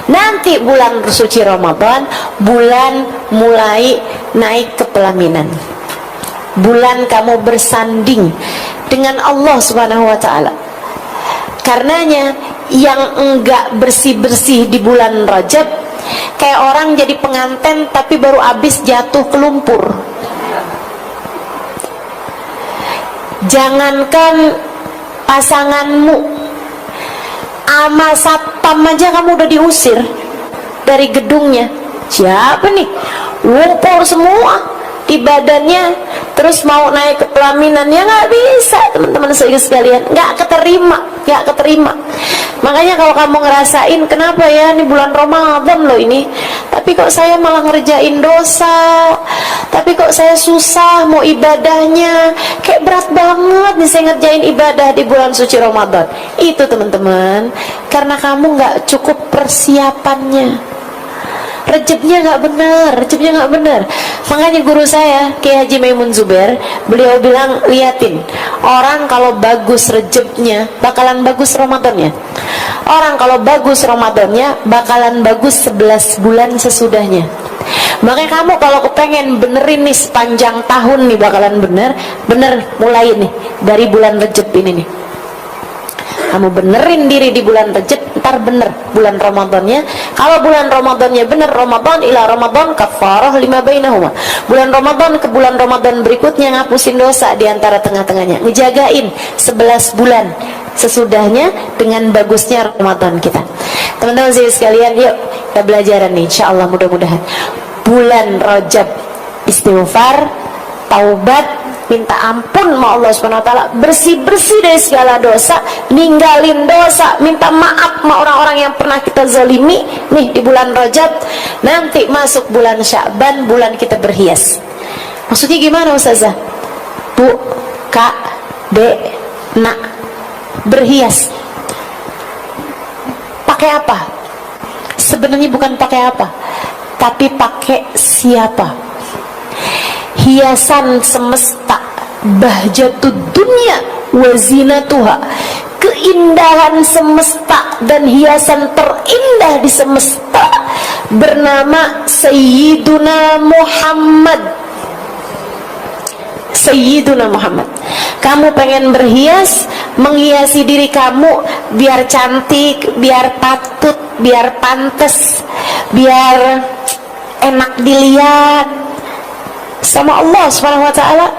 Nanti bulan suci Ramadan, bulan mulai naik ke pelaminan. Bulan kamu bersanding dengan Allah Subhanahu wa taala. Karenanya yang enggak bersih-bersih di bulan Rajab kayak orang jadi pengantin tapi baru habis jatuh ke lumpur. Jangankan pasanganmu, ama satpam aja kamu udah diusir dari gedungnya. Siapa nih? Lumpur semua di badannya, terus mau naik ke pelaminan, ya nggak bisa, teman-teman sekalian, nggak keterima. Makanya kalau kamu ngerasain, kenapa ya ini bulan Ramadan loh ini, tapi kok saya malah ngerjain dosa, tapi kok saya susah mau ibadahnya, kayak berat banget nih saya ngerjain ibadah di bulan suci Ramadan. Itu teman-teman, karena kamu nggak cukup persiapannya. Rejebnya nggak benar. Makanya guru saya Kiai Haji Maimun Zubair, beliau bilang, liatin orang kalau bagus rejebnya bakalan bagus Ramadannya. Orang kalau bagus Ramadannya bakalan bagus 11 bulan sesudahnya. Makanya kamu kalau kepengen benerin nih sepanjang tahun nih bakalan bener mulai nih dari bulan Rejeb ini nih. Kamu benerin diri di bulan Rejab, ntar bener bulan Ramadannya. Kalau bulan Ramadannya bener, Ramadan ila Ramadan kafarah lima bainahuma. Bulan Ramadan ke bulan Ramadan berikutnya ngapusin dosa di antara tengah-tengahnya. Ngejagain 11 bulan sesudahnya dengan bagusnya Ramadan kita. Teman-teman sekalian, yuk kita belajaran nih, insyaallah mudah-mudahan. Bulan Rajab istighfar, taubat, minta ampun sama Allah Subhanahu wa taala, bersih-bersih dari segala dosa, ninggalin dosa, minta maaf sama orang-orang yang pernah kita zalimi nih di bulan Rajab. Nanti masuk bulan Sya'ban, bulan kita berhias. Maksudnya gimana Ustazah? Bu, Kak, Dek, Nak, berhias pakai apa? Sebenarnya bukan pakai apa, tapi pakai siapa? Hiasan semesta, bahjatud dunia wazinatuha, keindahan semesta dan hiasan terindah di semesta bernama Sayyiduna Muhammad. Sayyiduna Muhammad. Kamu pengen berhias, menghiasi diri kamu biar cantik, biar patut, biar pantas, biar enak dilihat sama Allah Subhanahu wa taala.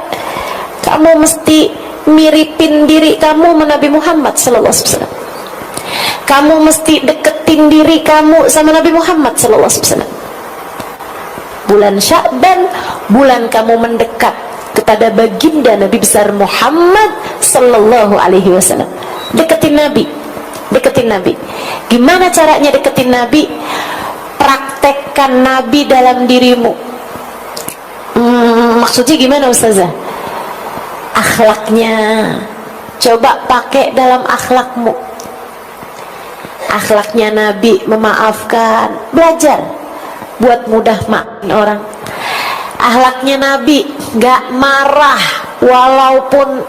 Kamu mesti miripin diri kamu sama Nabi Muhammad sallallahu alaihi wasallam. Kamu mesti deketin diri kamu sama Nabi Muhammad sallallahu alaihi wasallam. Bulan Sya'ban, bulan kamu mendekat kepada baginda Nabi besar Muhammad sallallahu alaihi wasallam. Deketin Nabi. Gimana caranya deketin Nabi? Praktekkan Nabi dalam dirimu. Maksudnya gimana Ustazah? Akhlaknya coba pakai dalam akhlakmu. Akhlaknya Nabi memaafkan, belajar buat mudah maafin orang. Akhlaknya Nabi gak marah walaupun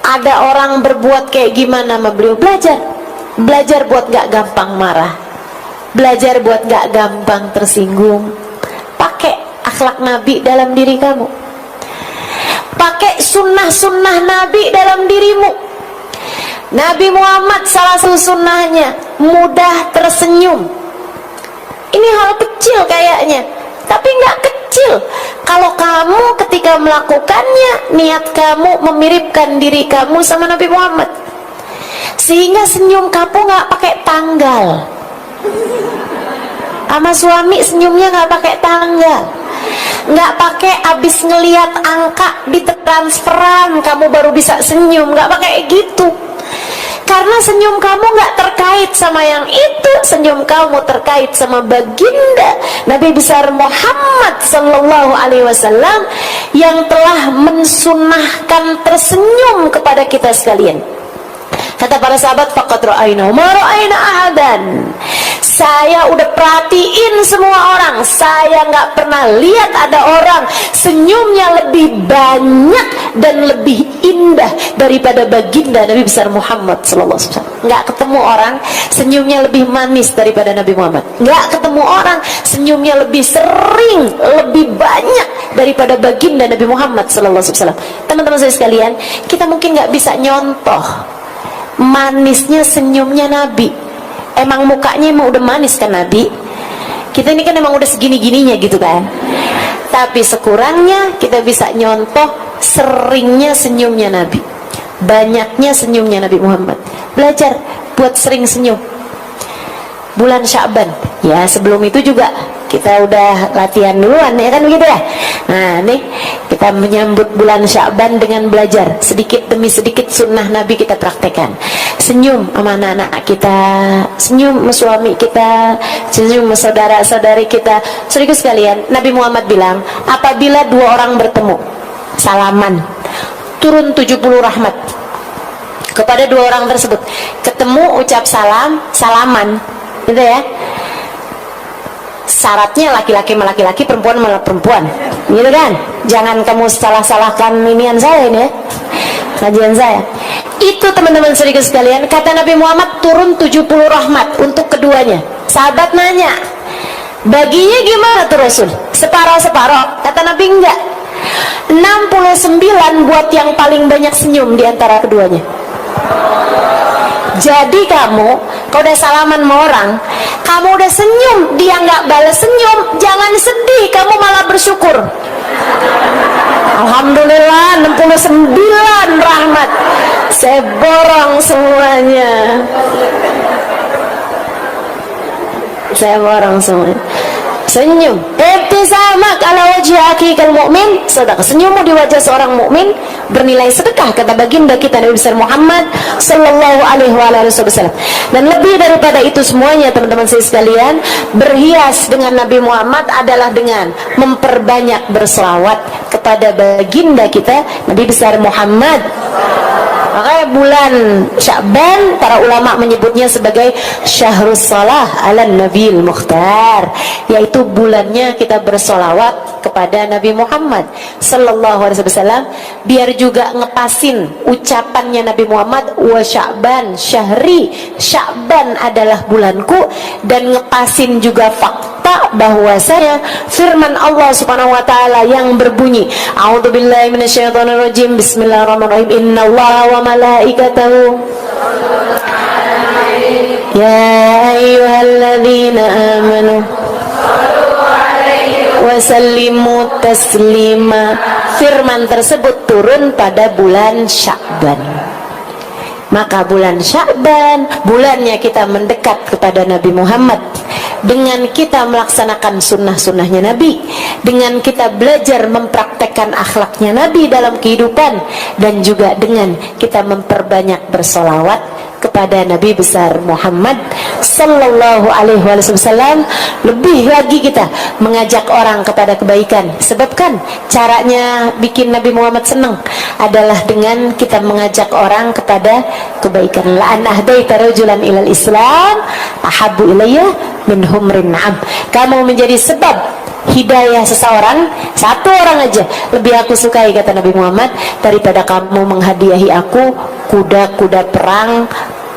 ada orang berbuat kayak gimana sama beliau. Belajar buat gak gampang marah, belajar buat gak gampang tersinggung. Pakai akhlak Nabi dalam diri kamu. Pakai sunnah-sunnah Nabi dalam dirimu. Nabi Muhammad salah satu sunnahnya mudah tersenyum. Ini hal kecil kayaknya, tapi nggak kecil. Kalau kamu ketika melakukannya, niat kamu memiripkan diri kamu sama Nabi Muhammad, sehingga senyum kamu nggak pakai tanggal. Sama suami senyumnya nggak pakai tanggal, nggak pakai abis ngelihat angka di transferan kamu baru bisa senyum, nggak pakai gitu. Karena senyum kamu nggak terkait sama yang itu, senyum kamu terkait sama baginda Nabi besar Muhammad sallallahu alaihi wasallam yang telah mensunnahkan tersenyum kepada kita sekalian. Kata para sahabat, faqad ra'ayna ma ra'ayna ahadan. Saya udah perhatiin semua orang, saya nggak pernah lihat ada orang senyumnya lebih banyak dan lebih indah daripada baginda Nabi besar Muhammad sallallahu alaihi wasallam. Nggak ketemu orang senyumnya lebih manis daripada Nabi Muhammad. Nggak ketemu orang senyumnya lebih sering, lebih banyak daripada baginda Nabi Muhammad sallallahu alaihi wasallam. Teman-teman saya sekalian, kita mungkin nggak bisa nyontoh manisnya senyumnya Nabi. Emang mukanya emang udah manis kan Nabi? Kita ini kan emang udah segini-gininya gitu kan. Tapi sekurangnya kita bisa nyontoh seringnya senyumnya Nabi, banyaknya senyumnya Nabi Muhammad. Belajar buat sering senyum. Bulan Sya'ban, ya sebelum itu juga kita udah latihan duluan ya kan begitu ya. Nah nih kita menyambut bulan Sya'ban dengan belajar sedikit demi sedikit sunnah Nabi kita praktekkan. Senyum sama anak-anak kita, senyum sama suami kita, senyum sama saudara-saudari kita. Saudara sekalian, Nabi Muhammad bilang, apabila dua orang bertemu salaman, turun 70 rahmat kepada dua orang tersebut. Ketemu ucap salam, salaman gitu ya. Syaratnya laki-laki sama laki-laki, perempuan sama perempuan gitu kan. Jangan kamu salah-salahkan inian saya ini ya, kajian saya. Itu teman-teman saudara sekalian, kata Nabi Muhammad turun 70 rahmat untuk keduanya. Sahabat nanya, baginya gimana tuh Rasul? Separoh-separoh? Kata Nabi enggak, 69 buat yang paling banyak senyum di antara keduanya. Jadi kamu kalau udah salaman sama orang, kamu udah senyum, dia nggak balas senyum, jangan sedih, kamu malah bersyukur. Alhamdulillah 69 rahmat, saya borong semuanya, saya borong semuanya. Senyum, ibtisamak ala wajhi akikal mu'min, sedekah. Senyummu di wajah seorang mukmin bernilai sedekah, kata baginda kita Nabi besar Muhammad sallallahu alaihi wasallam. Dan lebih daripada itu semuanya teman-teman saya sekalian, berhias dengan Nabi Muhammad adalah dengan memperbanyak berselawat kepada baginda kita Nabi besar Muhammad. Makanya bulan Sya'ban para ulama menyebutnya sebagai Syahrus Salah ala Nabil Mukhtar, yaitu bulannya kita bersolawat kepada Nabi Muhammad sallallahu alaihi wasallam, biar juga ngepasin ucapannya Nabi Muhammad, wa Sya'ban syahri, Sya'ban adalah bulanku, dan ngepasin juga fakta bahwasanya firman Allah Subhanahu wa taala yang berbunyi, a'udzubillahi minasyaitonirrajim, bismillahirrahmanirrahim, innallaha wa malaikatahu ya ayyuhalladzina amanu wasallimu taslima. Firman tersebut turun pada bulan Sya'ban. Maka bulan Sya'ban, bulannya kita mendekat kepada Nabi Muhammad dengan kita melaksanakan sunnah-sunnahnya Nabi, dengan kita belajar mempraktekkan akhlaknya Nabi dalam kehidupan, dan juga dengan kita memperbanyak bersolawat kepada Nabi besar Muhammad sallallahu alaihi wasallam. Lebih lagi kita mengajak orang kepada kebaikan, sebab kan caranya bikin Nabi Muhammad senang adalah dengan kita mengajak orang kepada kebaikan. La an ahdaita rajulan ilal Islam ahabbu ilayya min humrin na'am. Kamu menjadi sebab hidayah seseorang, satu orang aja lebih aku sukai, kata Nabi Muhammad, daripada kamu menghadiahi aku kuda-kuda perang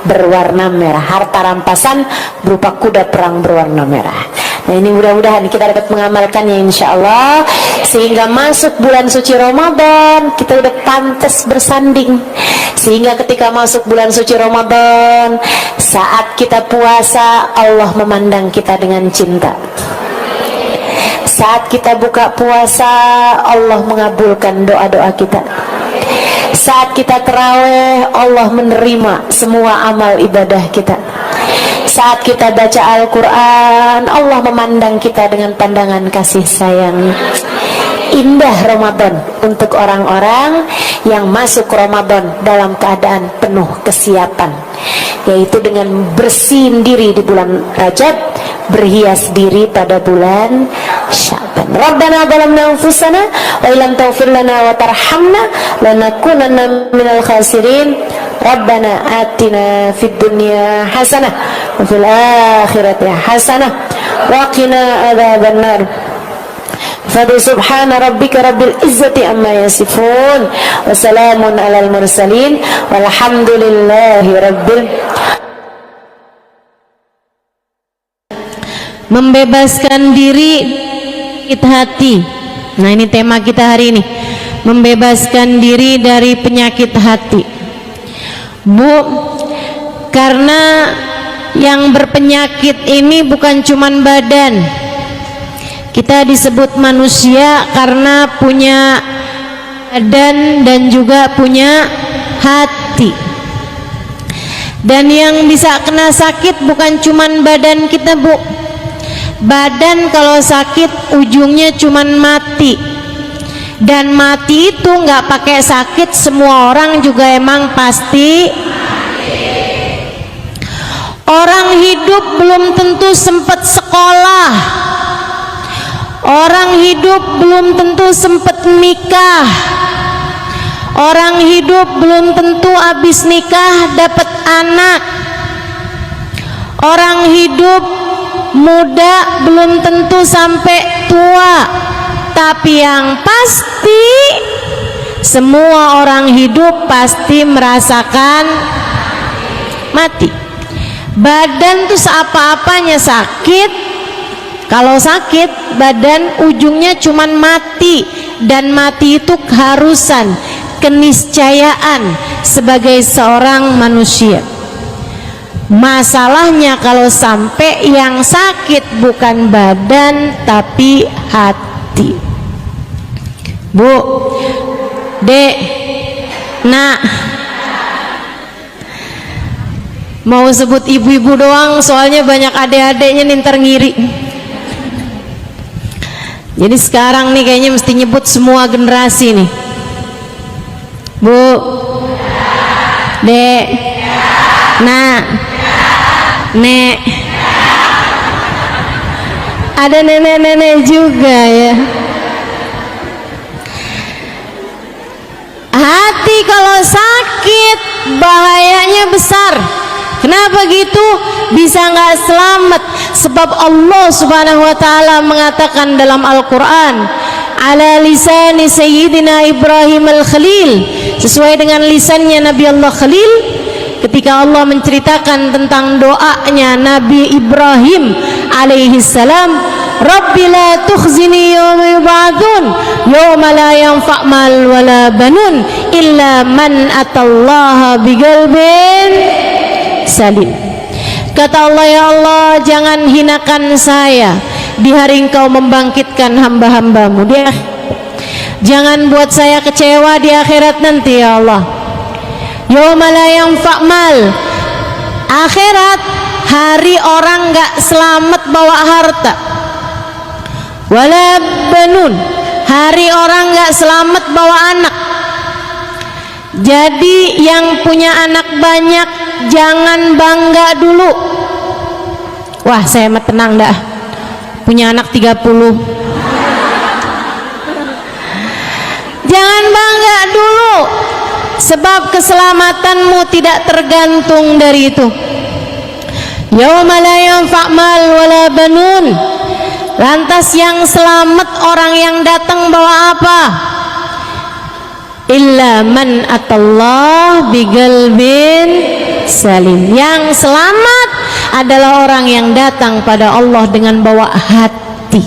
berwarna merah, harta rampasan berupa kuda perang berwarna merah. Nah ini mudah-mudahan kita dapat mengamalkannya insya Allah, sehingga masuk bulan suci Ramadan kita udah pantas bersanding, sehingga ketika masuk bulan suci Ramadan, saat kita puasa, Allah memandang kita dengan cinta. Saat kita buka puasa, Allah mengabulkan doa-doa kita. Saat kita terawih, Allah menerima semua amal ibadah kita. Saat kita baca Al-Quran, Allah memandang kita dengan pandangan kasih sayang. Indah Ramadan untuk orang-orang yang masuk Ramadan dalam keadaan penuh kesiapan, yaitu dengan bersihin diri di bulan Rajab, berhias diri pada bulan Sya'ban. Rabbana zalamna anfusana wa illam taghfir lana wa tarhamna lanakunanna minal khasirin. Rabbana atina fid dunya hasanah wa fil akhirati hasanah wa qina adzabannar. Fadhi subhana rabbika rabbil izzati amma yasifun wa salamun alal mursalin walhamdulillahi rabbil membebaskan diri sakit hati. Nah, ini tema kita hari ini, membebaskan diri dari penyakit hati. Bu, karena yang berpenyakit ini bukan cuman badan. Kita disebut manusia karena punya badan dan juga punya hati. Dan yang bisa kena sakit bukan cuman badan kita, Bu. Badan kalau sakit ujungnya cuman mati. Dan mati itu nggak pakai sakit, semua orang juga emang pasti. Orang hidup belum tentu sempat sekolah. Orang hidup belum tentu sempat nikah. Orang hidup belum tentu habis nikah dapat anak. Orang hidup muda belum tentu sampai tua. Tapi yang pasti semua orang hidup pasti merasakan mati. Badan tuh seapa-apanya sakit. Kalau sakit badan ujungnya cuman mati. Dan mati itu keharusan, keniscayaan sebagai seorang manusia. Masalahnya kalau sampai yang sakit bukan badan tapi hati. Bu, Dek, Nak, mau sebut ibu-ibu doang soalnya banyak adik-adiknya nih ntar ngiri. Jadi sekarang nih kayaknya mesti nyebut semua generasi nih. Bu, Dek, Nak, Nek. Ada nenek-nenek juga ya. Hati kalau sakit bahayanya besar. Kenapa gitu? Bisa nggak selamat? Sebab Allah Subhanahu wa taala mengatakan dalam Al-Qur'an, ala lisani sayyidina Ibrahim al-Khalil, sesuai dengan lisannya Nabi Allah Khalil, ketika Allah menceritakan tentang doanya Nabi Ibrahim alaihi salam, Rabbi la tukhzini yawma yub'atsun yawma la yanfa' mal wala banun illa man atallaha biqalbin salim. Kata Allah, ya Allah, jangan hinakan saya di hari Engkau membangkitkan hamba-hambamu. Jangan buat saya kecewa di akhirat nanti, ya Allah. Yauma la yanfa' mal, akhirat, hari orang gak selamat bawa harta. Wala banun, hari orang gak selamat bawa anak. Jadi yang punya anak banyak jangan bangga dulu. Wah, saya mah tenang dah, punya anak 30. Jangan bangga dulu, sebab keselamatanmu tidak tergantung dari itu. Yauma la yanfa' mal wala banun. Lantas yang selamat orang yang datang bawa apa? Illa man atallah biqalbin salim. Yang selamat adalah orang yang datang pada Allah dengan bawa hati.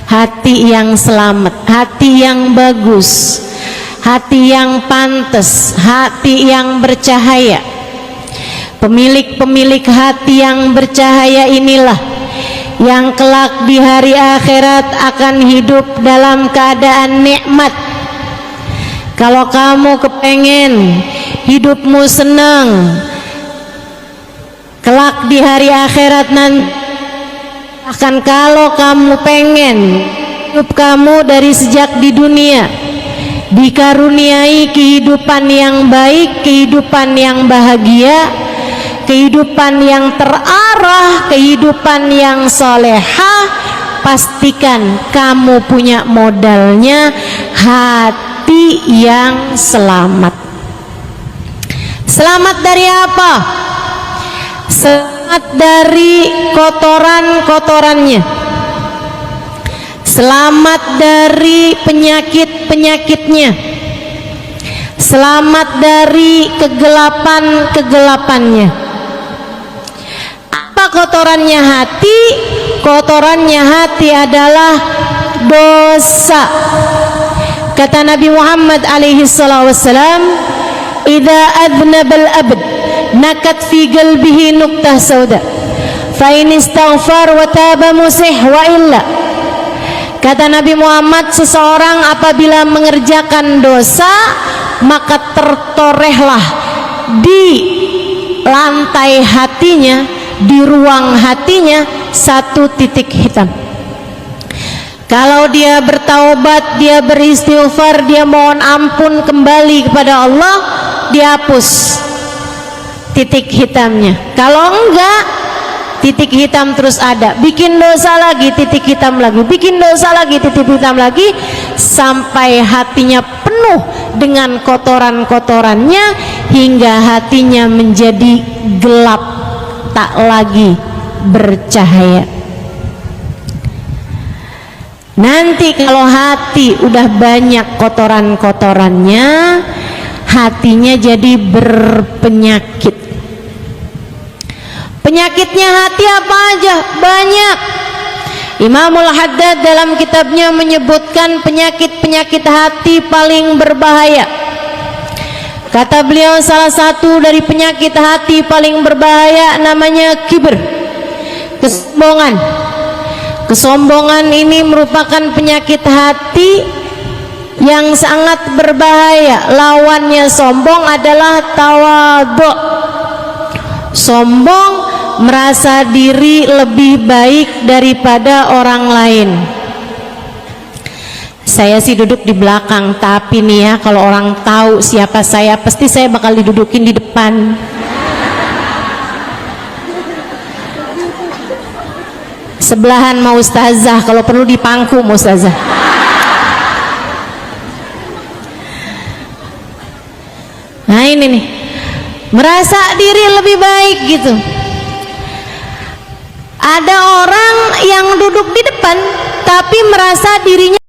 Hati yang selamat, hati yang bagus, hati yang pantas, hati yang bercahaya. Pemilik-pemilik hati yang bercahaya inilah yang kelak di hari akhirat akan hidup dalam keadaan nikmat. Kalau kamu kepengen hidupmu senang, kelak di hari akhirat nanti, bahkan kalau kamu pengen hidup kamu dari sejak di dunia dikaruniai kehidupan yang baik, kehidupan yang bahagia, kehidupan yang terarah, kehidupan yang solehah, pastikan kamu punya modalnya hati yang selamat. Selamat dari apa? Selamat dari kotoran-kotorannya. Selamat dari penyakit-penyakitnya. Selamat dari kegelapan-kegelapannya. Apa kotorannya hati? kotorannya hati adalah dosa. Kata Nabi Muhammad alaihi salatu wassalam, "Idza adnabal abd nakat fi qalbihi nuqtah sauda, fa in istaghfar wa taba musih wa illa." Kata Nabi Muhammad, seseorang apabila mengerjakan dosa, maka tertorehlah di lantai hatinya, di ruang hatinya, satu titik hitam. Kalau dia bertaubat, dia beristighfar, dia mohon ampun kembali kepada Allah, dihapus titik hitamnya. Kalau enggak, titik hitam terus ada. Bikin dosa lagi, titik hitam lagi. Bikin dosa lagi, titik hitam lagi, sampai hatinya penuh dengan kotoran-kotorannya, hingga hatinya menjadi gelap, tak lagi bercahaya. Nanti kalau hati udah banyak kotoran-kotorannya, hatinya jadi berpenyakit. Penyakitnya hati apa aja? Banyak. Imamul Haddad dalam kitabnya menyebutkan penyakit-penyakit hati paling berbahaya. Kata beliau, salah satu dari penyakit hati paling berbahaya namanya kibr, kesombongan. Kesombongan ini merupakan penyakit hati yang sangat berbahaya. Lawannya sombong adalah tawadhu. Sombong merasa diri lebih baik daripada orang lain. Saya sih duduk di belakang, tapi nih ya, kalau orang tahu siapa saya, pasti saya bakal didudukin di depan. Sebelahan mau ustazah, kalau perlu dipangku mau ustazah. Nah ini nih, merasa diri lebih baik gitu. Ada orang yang duduk di depan tapi merasa dirinya